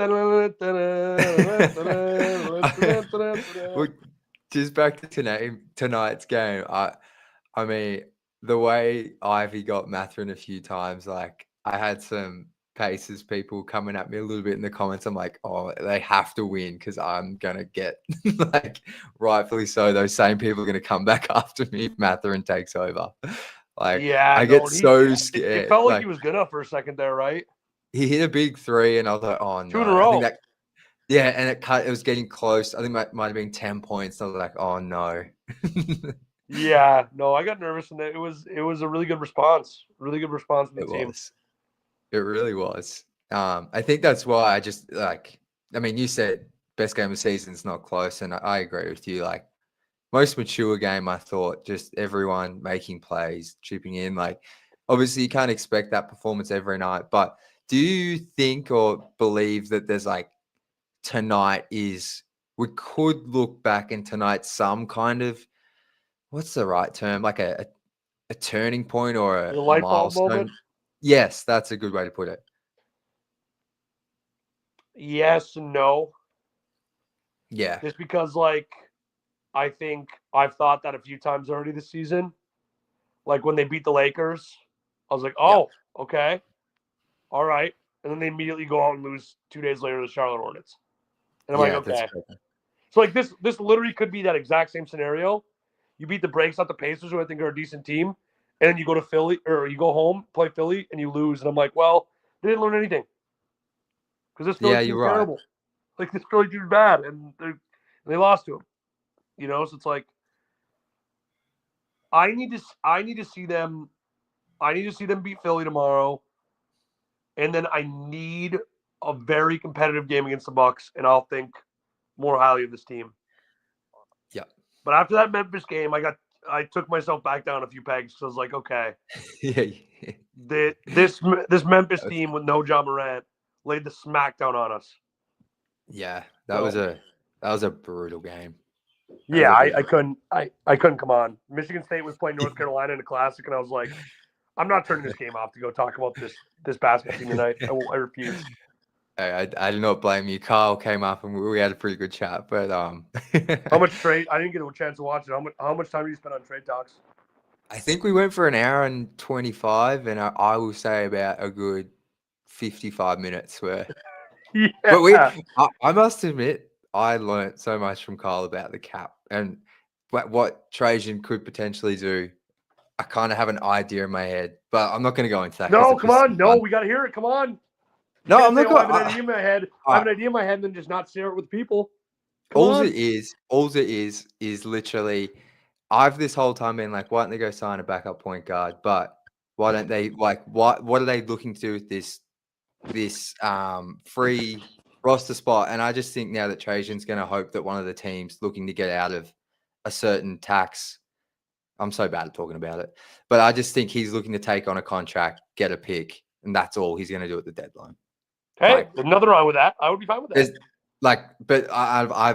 Well, just back to tonight's game. I mean, the way Ivey got Mathurin a few times, like I had some Pacers people coming at me a little bit in the comments. I'm like, oh, they have to win because I'm gonna get like rightfully so. Those same people are gonna come back after me if Mathurin takes over. Like, I get so scared. It felt like he was gonna for a second there, right? He hit a big 3, and I was like, "Oh no!" 2 in a row. And it was getting close. I think it might have been 10 points. I was like, "Oh no!" Yeah, no, I got nervous, and it was a really good response. Really good response from the team. It really was. I think that's why I just like. I mean, you said best game of the season is not close, and I agree with you. Like most mature game, I thought just everyone making plays, chipping in. Like obviously, you can't expect that performance every night, but do you think or believe that there's like tonight is we could look back in tonight some kind of what's the right term, like a turning point or a light bulb milestone? moment? Yes, that's a good way to put it. Yes and no. Yeah. Just because like I think I've thought that a few times already this season. Like when they beat the Lakers, I was like, oh, okay. All right. And then they immediately go out and lose 2 days later to the Charlotte Hornets. And I'm like, okay. So like this literally could be that exact same scenario. You beat the brakes out the Pacers, who I think are a decent team, and then you go to Philly or you go home, play Philly, and you lose. And I'm like, well, they didn't learn anything. because this Philly team's terrible. Right. Like this Philly team's bad, and they lost to him. You know, so it's like I need to see them. I need to see them beat Philly tomorrow, and then I need a very competitive game against the Bucks, and I'll think more highly of this team. Yeah. But after that Memphis game, I took myself back down a few pegs because I was like, okay, this Memphis team with no Ja Morant laid the smackdown on us. Yeah, that was a brutal game. Yeah, I couldn't come on. Michigan State was playing North Carolina in a classic, and I was like, I'm not turning this game off to go talk about this basketball team tonight. I refuse. I do not blame you. Carl came up and we had a pretty good chat, but How much trade? I didn't get a chance to watch it. How much time did you spend on trade talks? I think we went for an hour and 25, and I will say about a good 55 minutes were. Yeah. But I must admit, I learned so much from Carl about the cap and what Trajan could potentially do. I kind of have an idea in my head, but I'm not going to go into that. No, come on. No, we got to hear it. Come on. No, I'm not going to. I have an idea in my head. I have an idea in my head, and then just not share it with people. All it is literally, I've this whole time been like, why don't they go sign a backup point guard? But why don't they what are they looking to do with this free roster spot? And I just think now that Trajan's going to hope that one of the teams looking to get out of a certain tax. I'm so bad at talking about it, but I just think he's looking to take on a contract, get a pick, and that's all he's going to do at the deadline. Hey, there's nothing wrong with that. I would be fine with that. But I've I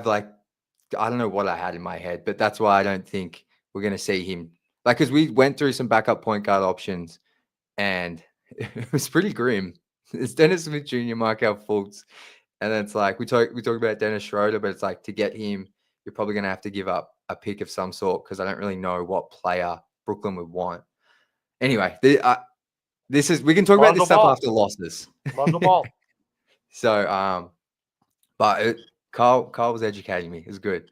don't know what I had in my head, but that's why I don't think we're going to see him. Because we went through some backup point guard options, and it was pretty grim. It's Dennis Smith Jr., Markel Fultz, and then it's like we talk about Dennis Schroeder, but it's like to get him, you're probably going to have to give up a pick of some sort because I don't really know what player Brooklyn would want. Anyway, this is we can talk about this stuff after losses. Muzzle ball. So, but Carl was educating me. It was good.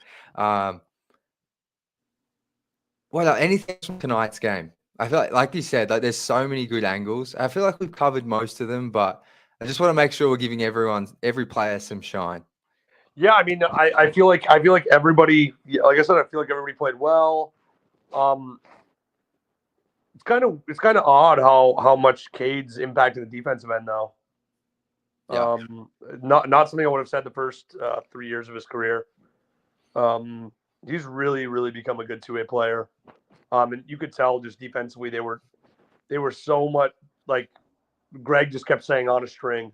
Anything from tonight's game? I feel like you said, there's so many good angles. I feel like we've covered most of them, but I just want to make sure we're giving every player some shine. Yeah, I mean, I feel like everybody, like I said, I feel like everybody played well. It's kind of odd how much Cade's impacted the defensive end though. Yeah. Not something I would have said the first 3 years of his career. He's really, really become a good two-way player. And you could tell just defensively they were so much like Greg just kept saying on a string.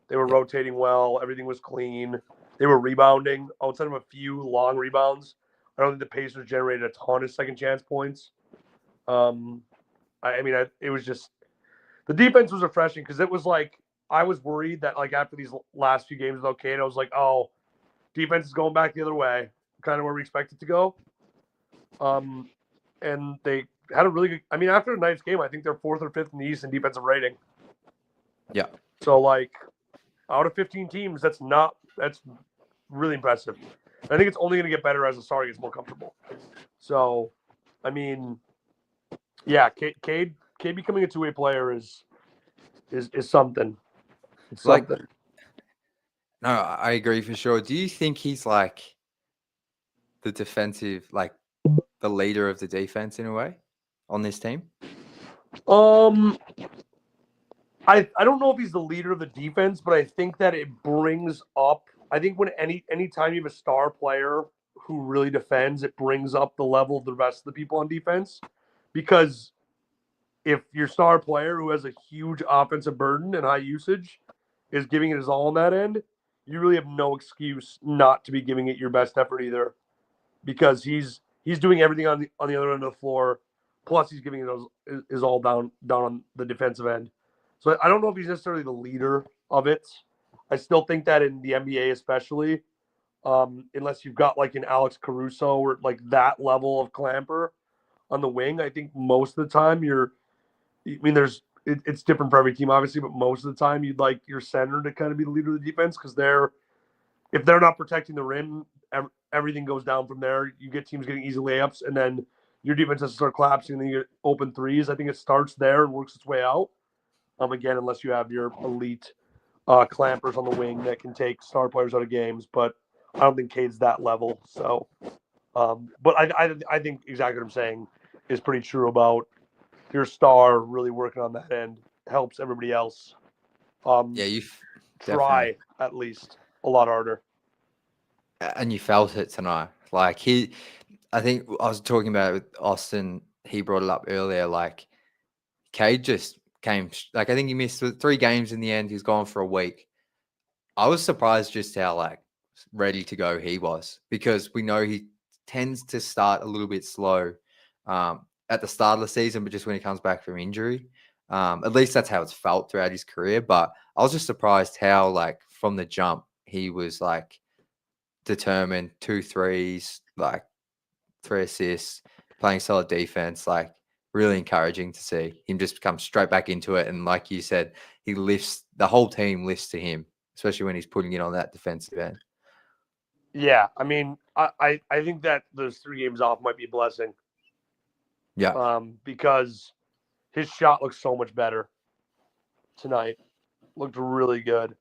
They were rotating well. Everything was clean. They were rebounding outside of a few long rebounds. I don't think the Pacers generated a ton of second chance points. It was just the defense was refreshing because it was like I was worried that like after these last few games with Cade, I was like, oh, defense is going back the other way, kind of where we expect it to go. And they had a really good. I mean, after tonight's game, I think they're 4th or 5th in the East in defensive rating. Yeah. So like, out of 15 teams, that's really impressive. And I think it's only going to get better as the star gets more comfortable. So, I mean, yeah, Cade becoming a two-way player is something. It's something. No, I agree for sure. Do you think he's like the defensive, like the leader of the defense in a way on this team? I don't know if he's the leader of the defense, but I think that it brings up. I think when any time you have a star player who really defends, it brings up the level of the rest of the people on defense. Because if your star player who has a huge offensive burden and high usage is giving it his all on that end, you really have no excuse not to be giving it your best effort either. Because he's doing everything on the other end of the floor, plus he's giving it his all down on the defensive end. So I don't know if he's necessarily the leader of it. I still think that in the NBA especially, unless you've got like an Alex Caruso or like that level of clamper on the wing, I think most of the time it's different for every team obviously, but most of the time you'd like your center to kind of be the leader of the defense because if they're not protecting the rim, everything goes down from there. You get teams getting easy layups, and then your defense has to start collapsing, and then you get open threes. I think it starts there and works its way out. Again, unless you have your elite clampers on the wing that can take star players out of games, but I don't think Cade's that level. So, but I think exactly what I'm saying is pretty true about your star really working on that end helps everybody else. You try at least a lot harder. And you felt it tonight. Like I think I was talking about it with Austin. He brought it up earlier. Like Cade just came. Like I think he missed 3 games in the end. He's gone for a week. I was surprised just how like ready to go he was, because we know he tends to start a little bit slow at the start of the season, but just when he comes back from injury. At least that's how it's felt throughout his career. But I was just surprised how like from the jump he was like determined, 2 threes, like 3 assists, playing solid defense, like really encouraging to see him just come straight back into it. And like you said, he lifts, the whole team lifts to him, especially when he's putting it on that defensive end. Yeah, I mean, I think that those 3 games off might be a blessing. Yeah. Because his shot looks so much better tonight. Looked really good.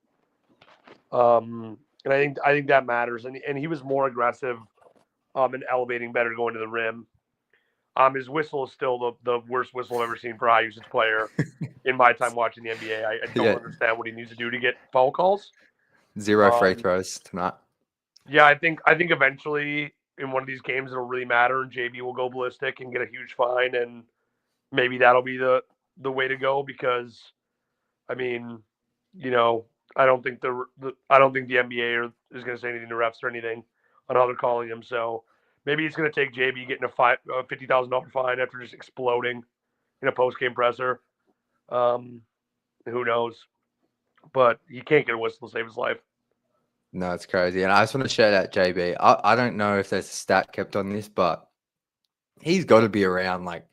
And I think that matters. And he was more aggressive and elevating better going to the rim. His whistle is still the worst whistle I've ever seen for a high usage player in my time watching the NBA. I don't understand what he needs to do to get foul calls. 0 free throws tonight. Yeah, I think eventually in one of these games it'll really matter, and JB will go ballistic and get a huge fine, and maybe that'll be the way to go, because I mean, I don't think the NBA is going to say anything to refs or anything on how they're calling him. So maybe it's going to take JB getting a $50,000 fine after just exploding in a post game presser. Who knows? But he can't get a whistle to save his life. No, it's crazy. And I just want to shout out JB. I don't know if there's a stat kept on this, but he's got to be around like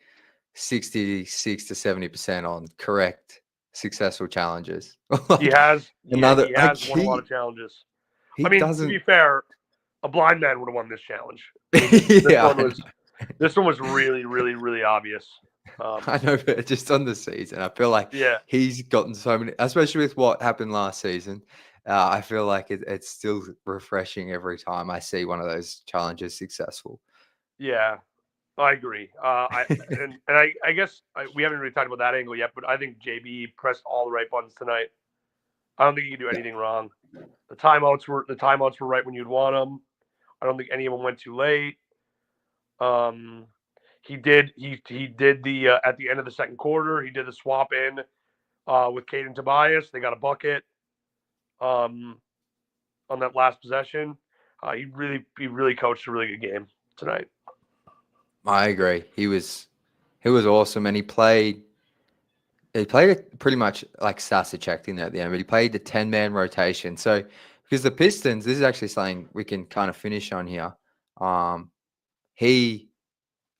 66 to 70% on correct, successful challenges. He has won a lot of challenges. I mean, to be fair, a blind man would have won this challenge. This one was really, really, really obvious. I know, but just on the season, I feel like he's gotten so many, especially with what happened last season. I feel like it's still refreshing every time I see one of those challenges successful. Yeah, I agree. I guess we haven't really talked about that angle yet, but I think JB pressed all the right buttons tonight. I don't think he could do anything wrong. The timeouts were right when you'd want them. I don't think any of them went too late. He did the at the end of the second quarter, he did the swap in with Cade and Tobias. They got a bucket on that last possession. He really coached a really good game tonight. I agree. He was awesome, and he played it pretty much like Sasa checked in at the end, but he played the 10-man rotation. So because the Pistons, this is actually something we can kind of finish on here.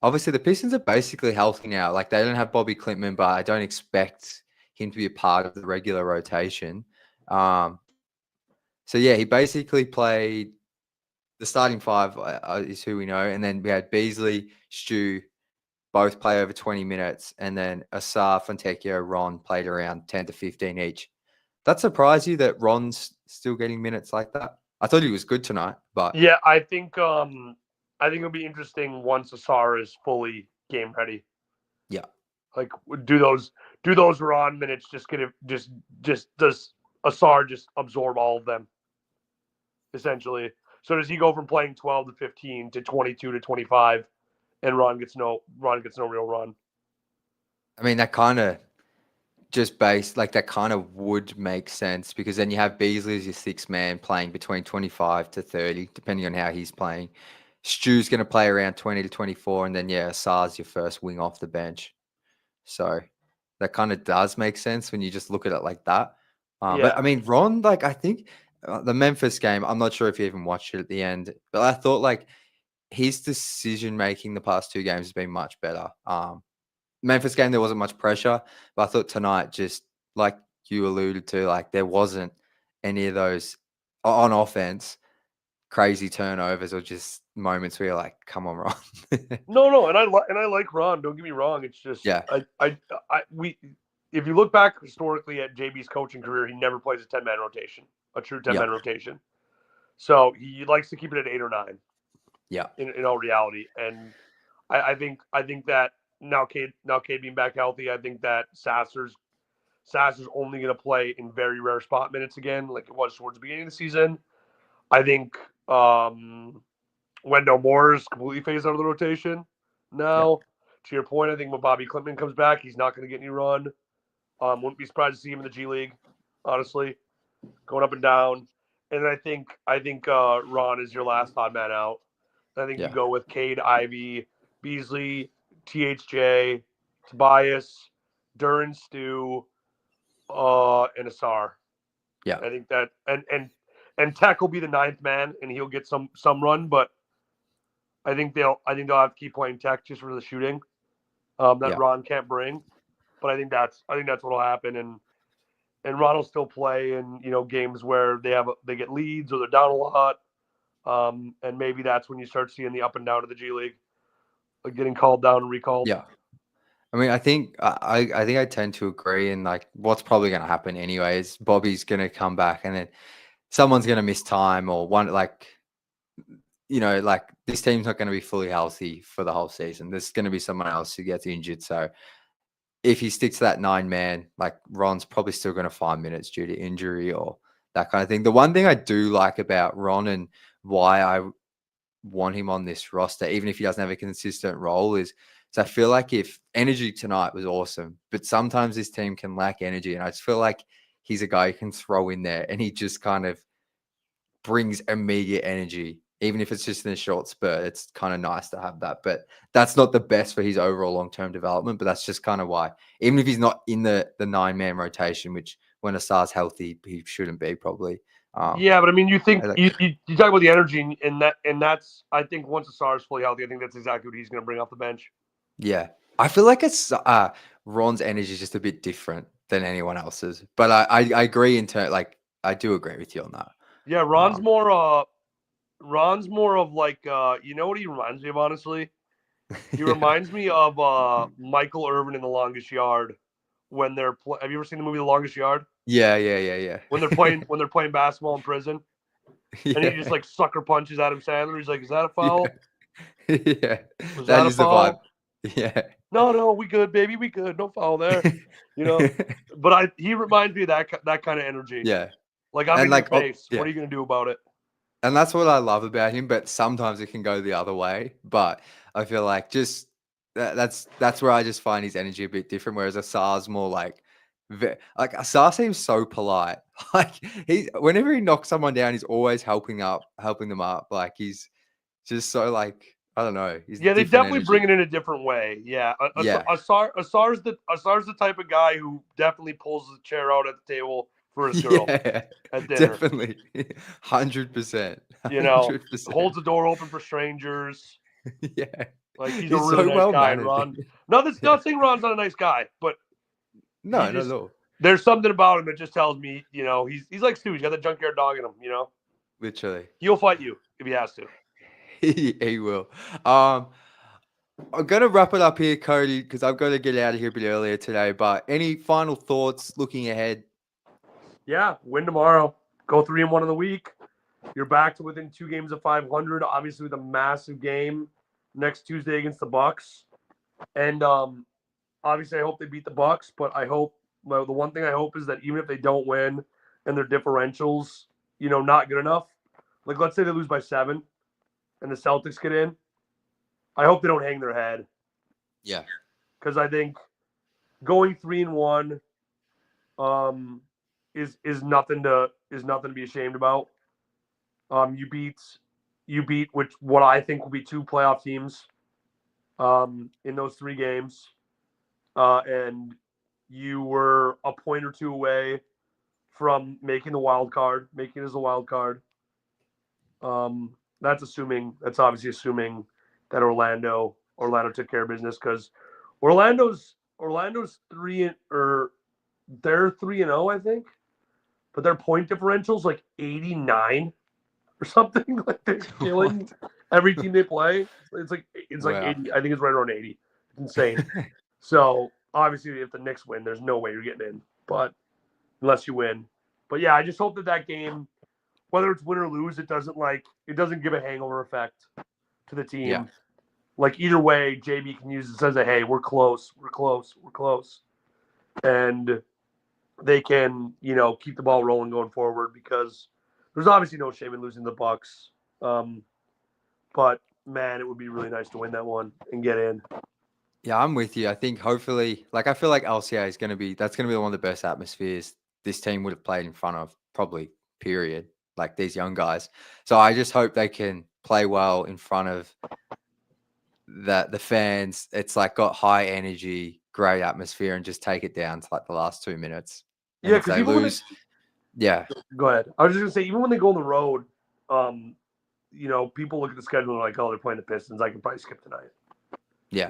Obviously the Pistons are basically healthy now. Like they don't have Bobby Clintman, but I don't expect him to be a part of the regular rotation. So yeah, he basically played the starting 5 is who we know, and then we had Beasley, Stu, both play over 20 minutes, and then Asar, Fontecchio, Ron played around 10 to 15 each. That surprised you that Ron's still getting minutes like that? I thought he was good tonight, but yeah, I think it'll be interesting once Asar is fully game ready. Yeah, like do those Ron minutes just does Asar just absorb all of them essentially? So does he go from playing 12 to 15 to 22 to 25? And Ron gets no real run. I mean, that kind of that kind of would make sense, because then you have Beasley as your 6th man playing between 25 to 30, depending on how he's playing. Stu's going to play around 20 to 24, and then Asar's your first wing off the bench. So that kind of does make sense when you just look at it like that. But I mean, Ron, like I think the Memphis game, I'm not sure if you even watched it at the end, but I thought like his decision making the past 2 games has been much better. Memphis game, there wasn't much pressure, but I thought tonight, just like you alluded to, like there wasn't any of those on offense crazy turnovers or just moments where you're like, come on, Ron. No, and I like Ron. Don't get me wrong. It's just if you look back historically at JB's coaching career, he never plays a 10-man rotation, a true 10-man rotation. So he likes to keep it at 8 or 9. Yeah. In all reality, and I think that now Cade being back healthy, I think that Sasser's only going to play in very rare spot minutes again, like it was towards the beginning of the season. I think Wendell Moore is completely phased out of the rotation now. To your point, I think when Bobby Klintman comes back, he's not going to get any run. Wouldn't be surprised to see him in the G League, honestly, going up and down. And I think Ron is your last odd man out. I think you go with Cade, Ivey, Beasley, THJ, Tobias, Duren, Stu, and Asar. Yeah. I think that and Tech will be the 9th man and he'll get some run, but I think they'll have to keep playing Tech just for the shooting that Ron can't bring. But I think that's what'll happen, and Ron will still play in games where they get leads or they're down a lot. And maybe that's when you start seeing the up and down of the G League, like getting called down and recalled. Yeah. I mean, I think I tend to agree, and like what's probably going to happen anyway is Bobby's going to come back, and then someone's going to miss time, or one like this team's not going to be fully healthy for the whole season. There's going to be someone else who gets injured. So if he sticks to that 9-man, like Ron's probably still going to find minutes due to injury or that kind of thing. The one thing I do like about Ron and why I want him on this roster, even if he doesn't have a consistent role, is I feel like if energy tonight was awesome, but sometimes this team can lack energy. And I just feel like he's a guy you can throw in there and he just kind of brings immediate energy. Even if it's just in a short spurt, it's kind of nice to have that. But that's not the best for his overall long-term development. But that's just kind of why, even if he's not in the 9-man rotation, which when Asar's healthy, he shouldn't be probably. Yeah, but I mean, you think you talk about the energy, and that's I think once Asar's fully healthy, I think that's exactly what he's going to bring off the bench. Yeah, I feel like it's Ron's energy is just a bit different than anyone else's. But I agree I do agree with you on that. Yeah, Ron's more of like you know what he reminds me of, honestly? He reminds me of Michael Irvin in The Longest Yard when they're have you ever seen the movie The Longest Yard? Yeah. When they're playing basketball in prison. And he just like sucker punches Adam Sandler. He's like, "Is that a foul?" Yeah. Was that a foul? Yeah. No, we good, baby. We good. No foul there. But he reminds me of that kind of energy. Yeah. Like I'm in your face. What are you gonna do about it? And that's what I love about him, but sometimes it can go the other way. But I feel like just that's where I just find his energy a bit different. Whereas Asar's more like Asar seems so polite. Like whenever he knocks someone down, he's always helping them up. Like he's just so like I don't know. They definitely bring it in a different way. Yeah, Asar's the type of guy who definitely pulls the chair out at the table for his girl at dinner. Definitely, 100%. Holds the door open for strangers. Yeah, like he's a really nice guy. Ron. No, that's not saying Ron's not a nice guy, but no, not at all. There's something about him that just tells me, he's like Stu. He's got the junkyard dog in him. Literally, he'll fight you if he has to. He will. I'm gonna wrap it up here, Cody, because I've got to get out of here a bit earlier today. But any final thoughts looking ahead? Yeah, win tomorrow. Go 3-1 in the week. You're back to within 2 games of 500. Obviously, with a massive game next Tuesday against the Bucks. And obviously, I hope they beat the Bucks. But the one thing I hope is that even if they don't win and their differentials, not good enough. Like let's say they lose by 7. And the Celtics get in, I hope they don't hang their head. Yeah. Because I think going 3-1 is nothing to be ashamed about. You beat what I think will be 2 playoff teams in those 3 games. And you were a point or 2 away from making it as a wild card. That's obviously assuming that Orlando took care of business, because Orlando's 3-0, I think, but their point differential's like 89 or something. Like they're killing every team they play. It's like wow. 80. I think it's right around 80. It's insane. So obviously, if the Knicks win, there's no way you're getting in, but unless you win. But yeah, I just hope that game, whether it's win or lose, it doesn't give a hangover effect to the team. Yeah. Like either way, JB can use it as a hey, we're close, and they can keep the ball rolling going forward because there's obviously no shame in losing the Bucks. But man, it would be really nice to win that one and get in. Yeah, I'm with you. I think hopefully, I feel like LCA is going to be one of the best atmospheres this team would have played in front of, probably, period. Like these young guys. So I just hope they can play well in front of the fans. It's got high energy, great atmosphere, and just take it down to the last 2 minutes. And yeah, if they even lose, yeah. Go ahead. I was just gonna say, even when they go on the road, people look at the schedule and they're like, oh, they're playing the Pistons. I can probably skip tonight. Yeah.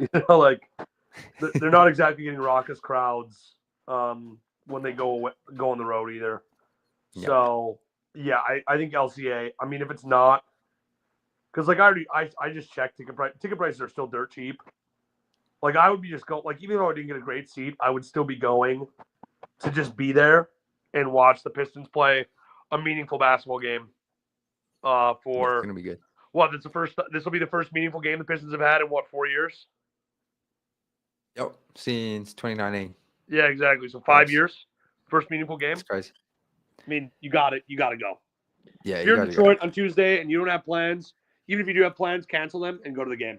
They're not exactly getting raucous crowds when they go on the road either. Yeah. So, yeah, I think LCA, I mean, if it's not, because I just checked ticket prices are still dirt cheap. I would be just go, even though I didn't get a great seat, I would still be going to just be there and watch the Pistons play a meaningful basketball game. It's going to be good. What? This will be the first meaningful game the Pistons have had in 4 years? Yep, since 2019. Yeah, exactly. So 5 years, first meaningful game. That's crazy. I mean, you got to go. Yeah, if you're in Detroit on Tuesday and you don't have plans, even if you do have plans, cancel them and go to the game.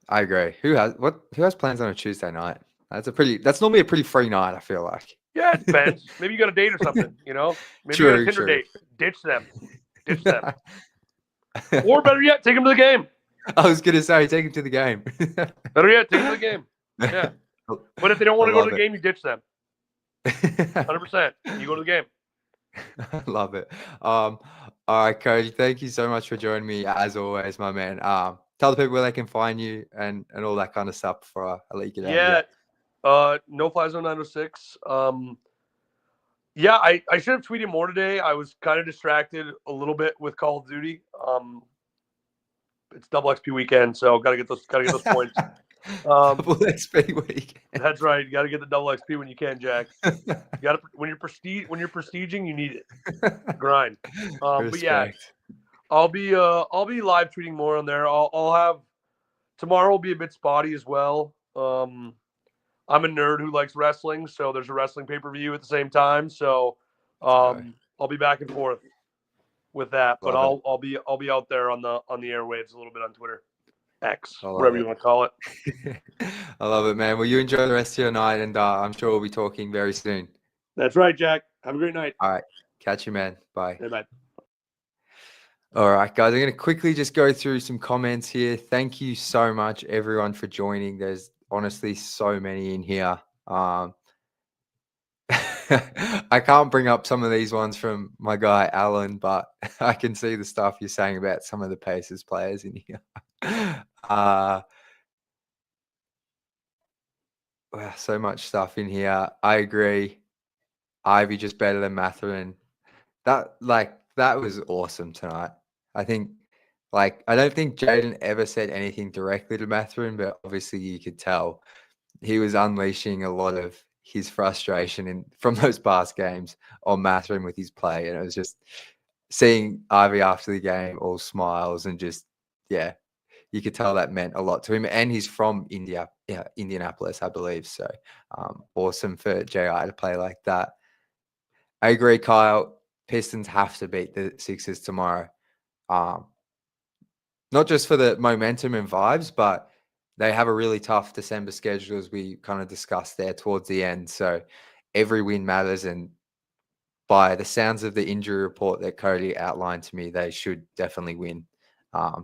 I agree. Who has plans on a Tuesday night? That's normally a pretty free night, I feel like. Yeah, it depends. Maybe you got a date or something, Maybe true, you got a Tinder date. Ditch them. Or better yet, take them to the game. I was going to say, take them to the game. Better yet, take them to the game. Yeah. But if they don't want to go to the game, you ditch them. 100%. You go to the game. I love it. All right, Cody, thank you so much for joining me, as always, my man. Tell the people where they can find you and all that kind of stuff before I let you get out of here. No Fly Zone 906. Yeah, I should have tweeted more today. I was kind of distracted a little bit with Call of Duty. It's double XP weekend, so gotta get those points. Double XP weekend. That's right. You gotta get the double XP when you can, Jack. You gotta when you're prestiging, you need it. Grind. But yeah, I'll be live tweeting more on there. I'll have tomorrow will be a bit spotty as well. I'm a nerd who likes wrestling, so there's a wrestling pay-per-view at the same time. So I'll be back and forth with that, but I'll be out there on the airwaves a little bit on Twitter, X, whatever you want to call it. I love it, man. Well, you enjoy the rest of your night, and I'm sure we'll be talking very soon. That's right, Jack. Have a great night. All right. Catch you, man. Bye. Hey, bye. All right, guys. I'm going to quickly just go through some comments here. Thank you so much, everyone, for joining. There's honestly so many in here. I can't bring up some of these ones from my guy Alan, but I can see the stuff you're saying about some of the Pacers players in here. Wow, so much stuff in here. I agree. Ivey just better than Mathurin. That was awesome tonight. I think, I don't think Jaden ever said anything directly to Mathurin, but obviously you could tell he was unleashing a lot of his frustration from those past games on Mathurin with his play. And it was just seeing Ivey after the game, all smiles and just, yeah, you could tell that meant a lot to him. And he's from Indianapolis, I believe. So awesome for JI to play like that. I agree, Kyle. Pistons have to beat the Sixers tomorrow. Not just for the momentum and vibes, but they have a really tough December schedule, as we kind of discussed there towards the end. So every win matters. And by the sounds of the injury report that Cody outlined to me, they should definitely win.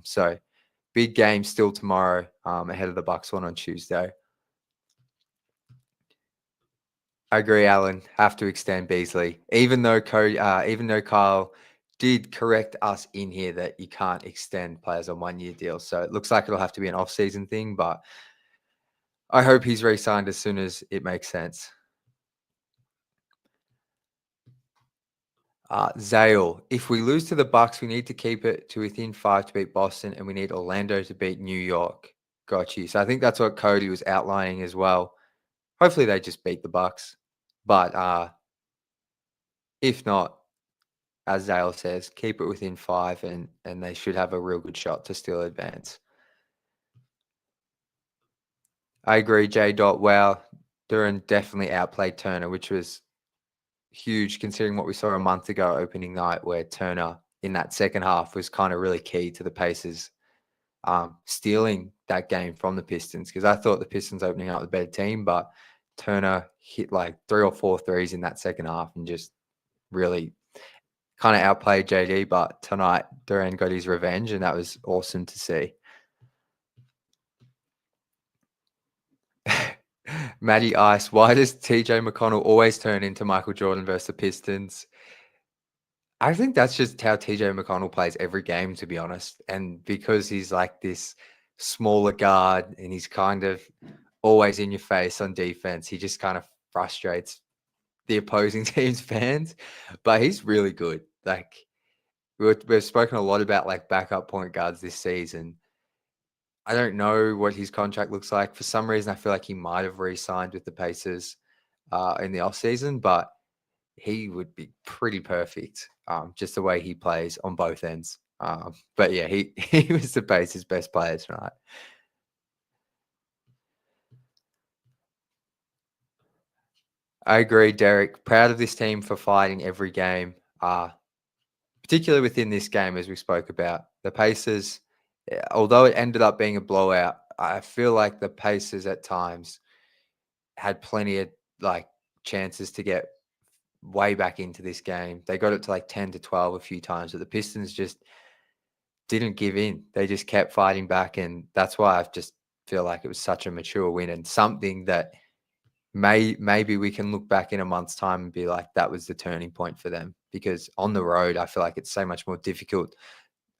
So big game still tomorrow ahead of the Bucks one on Tuesday. I agree, Alan. Have to extend Beasley, even though Kyle did correct us in here that you can't extend players on 1 year deals. So it looks like it'll have to be an off-season thing, but I hope he's re-signed as soon as it makes sense. Zale, if we lose to the Bucks, we need to keep it to within 5 to beat Boston, and we need Orlando to beat New York. Got you. So I think that's what Cody was outlining as well. hopefully they just beat the Bucks. But if not, as Dale says, keep it within 5 and they should have a real good shot to still advance. I agree, J. Wow, Duren definitely outplayed Turner, which was huge considering what we saw a month ago opening night, where Turner in that second half was kind of really key to the Pacers stealing that game from the Pistons, because I thought the Pistons opening up the better team, but Turner hit like 3 or 4 threes in that second half and just really kind of outplayed JD. But tonight Duren got his revenge, and that was awesome to see. Matty Ice, why does TJ McConnell always turn into Michael Jordan versus the Pistons? I think that's just how TJ McConnell plays every game, to be honest. And because he's like this smaller guard and he's kind of always in your face on defense, he just kind of frustrates the opposing team's fans. But he's really good. Like, we've spoken a lot about like backup point guards this season. I don't know what his contract looks like. For some reason, I feel like he might have re-signed with the Pacers in the offseason, but he would be pretty perfect, just the way he plays on both ends. But yeah, he was the Pacers' best player tonight. I agree, Derek. Proud of this team for fighting every game, particularly within this game, as we spoke about. The Pacers, although it ended up being a blowout, I feel like the Pacers at times had plenty of like chances to get way back into this game. They got it to like 10 to 12 a few times, but the Pistons just didn't give in. They just kept fighting back, and that's why I just feel like it was such a mature win and something that maybe we can look back in a month's time and be like, that was the turning point for them. Because on the road, I feel like it's so much more difficult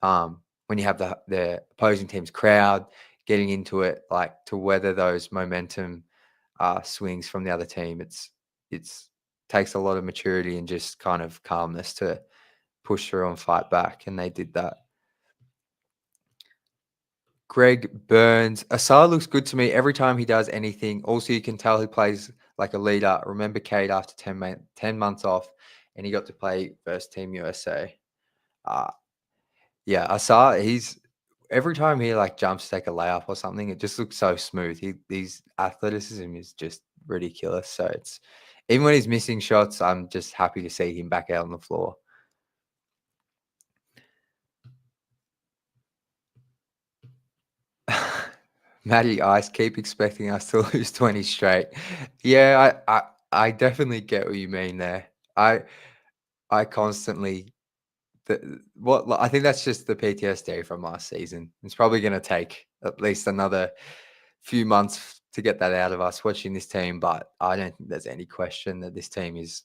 when you have the opposing team's crowd getting into it, like to weather those momentum swings from the other team. It's takes a lot of maturity and just kind of calmness to push through and fight back, and they did that. Greg Burns. Asar looks good to me every time he does anything. Also, you can tell he plays like a leader. Remember Cade after 10 months off, and he got to play first team USA. Yeah, Asar, he's every time he like jumps to take a layup or something, it just looks so smooth. His athleticism is just ridiculous. So it's even when he's missing shots, I'm just happy to see him back out on the floor. Matty Ice, keep expecting us to lose 20 straight. Yeah, I definitely get what you mean there. I constantly I think that's just the PTSD from last season. It's probably going to take at least another few months to get that out of us watching this team, but I don't think there's any question that this team is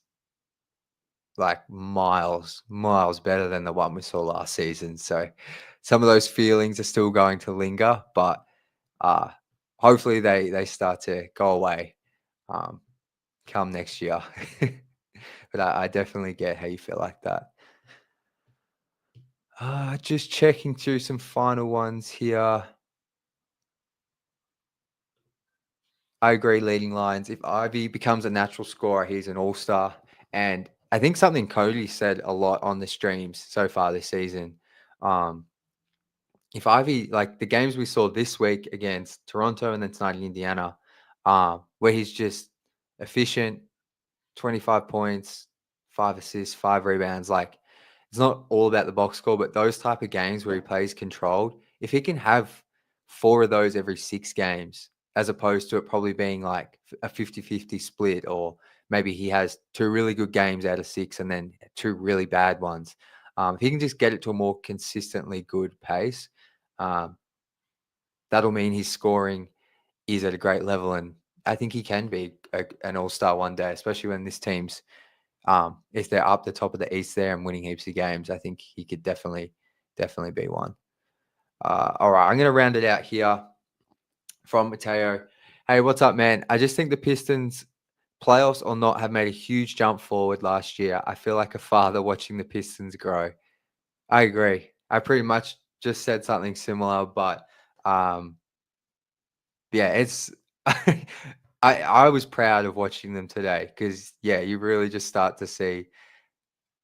like miles better than the one we saw last season. So some of those feelings are still going to linger, but hopefully they start to go away come next year. But I definitely get how you feel like that. Just checking through some final ones here. I agree, leading lines. If Ivey becomes a natural scorer, he's an all-star. And I think something Cody said a lot on the streams so far this season. If Ivey, like the games we saw this week against Toronto and then tonight in Indiana, where he's just efficient, 25 points, 5 assists, 5 rebounds, like it's not all about the box score, but those type of games where he plays controlled, if he can have 4 of those every 6 games, as opposed to it probably being like a 50-50 split, or maybe he has 2 really good games out of 6 and then 2 really bad ones. If he can just get it to a more consistently good pace, that'll mean his scoring is at a great level. And I think he can be an all-star one day, especially when this team's, if they're up the top of the East there and winning heaps of games. I think he could definitely be one. All right, I'm going to round it out here from Mateo. Hey, what's up, man? I just think the Pistons, playoffs or not, have made a huge jump forward last year. I feel like a father watching the Pistons grow. I agree. I pretty much just said something similar, but yeah, it's I was proud of watching them today because, yeah, you really just start to see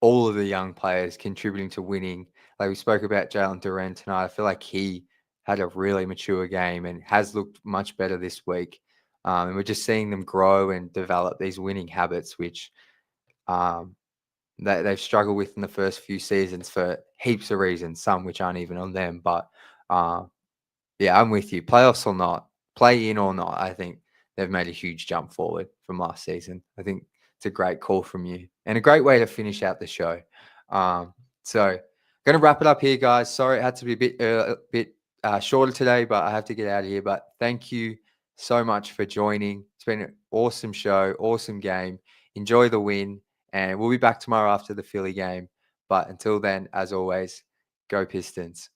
all of the young players contributing to winning. Like we spoke about Jalen Duren tonight. I feel like he had a really mature game and has looked much better this week. And we're just seeing them grow and develop these winning habits, which they've struggled with in the first few seasons for heaps of reasons, some which aren't even on them. But yeah, I'm with you. Playoffs or not, play in or not, I think they've made a huge jump forward from last season. I think it's a great call from you and a great way to finish out the show. So going to wrap it up here, guys. Sorry, it had to be a bit shorter today, but I have to get out of here. But thank you so much for joining. It's been an awesome show, awesome game. Enjoy the win, and we'll be back tomorrow after the Philly game. But until then, as always, go Pistons.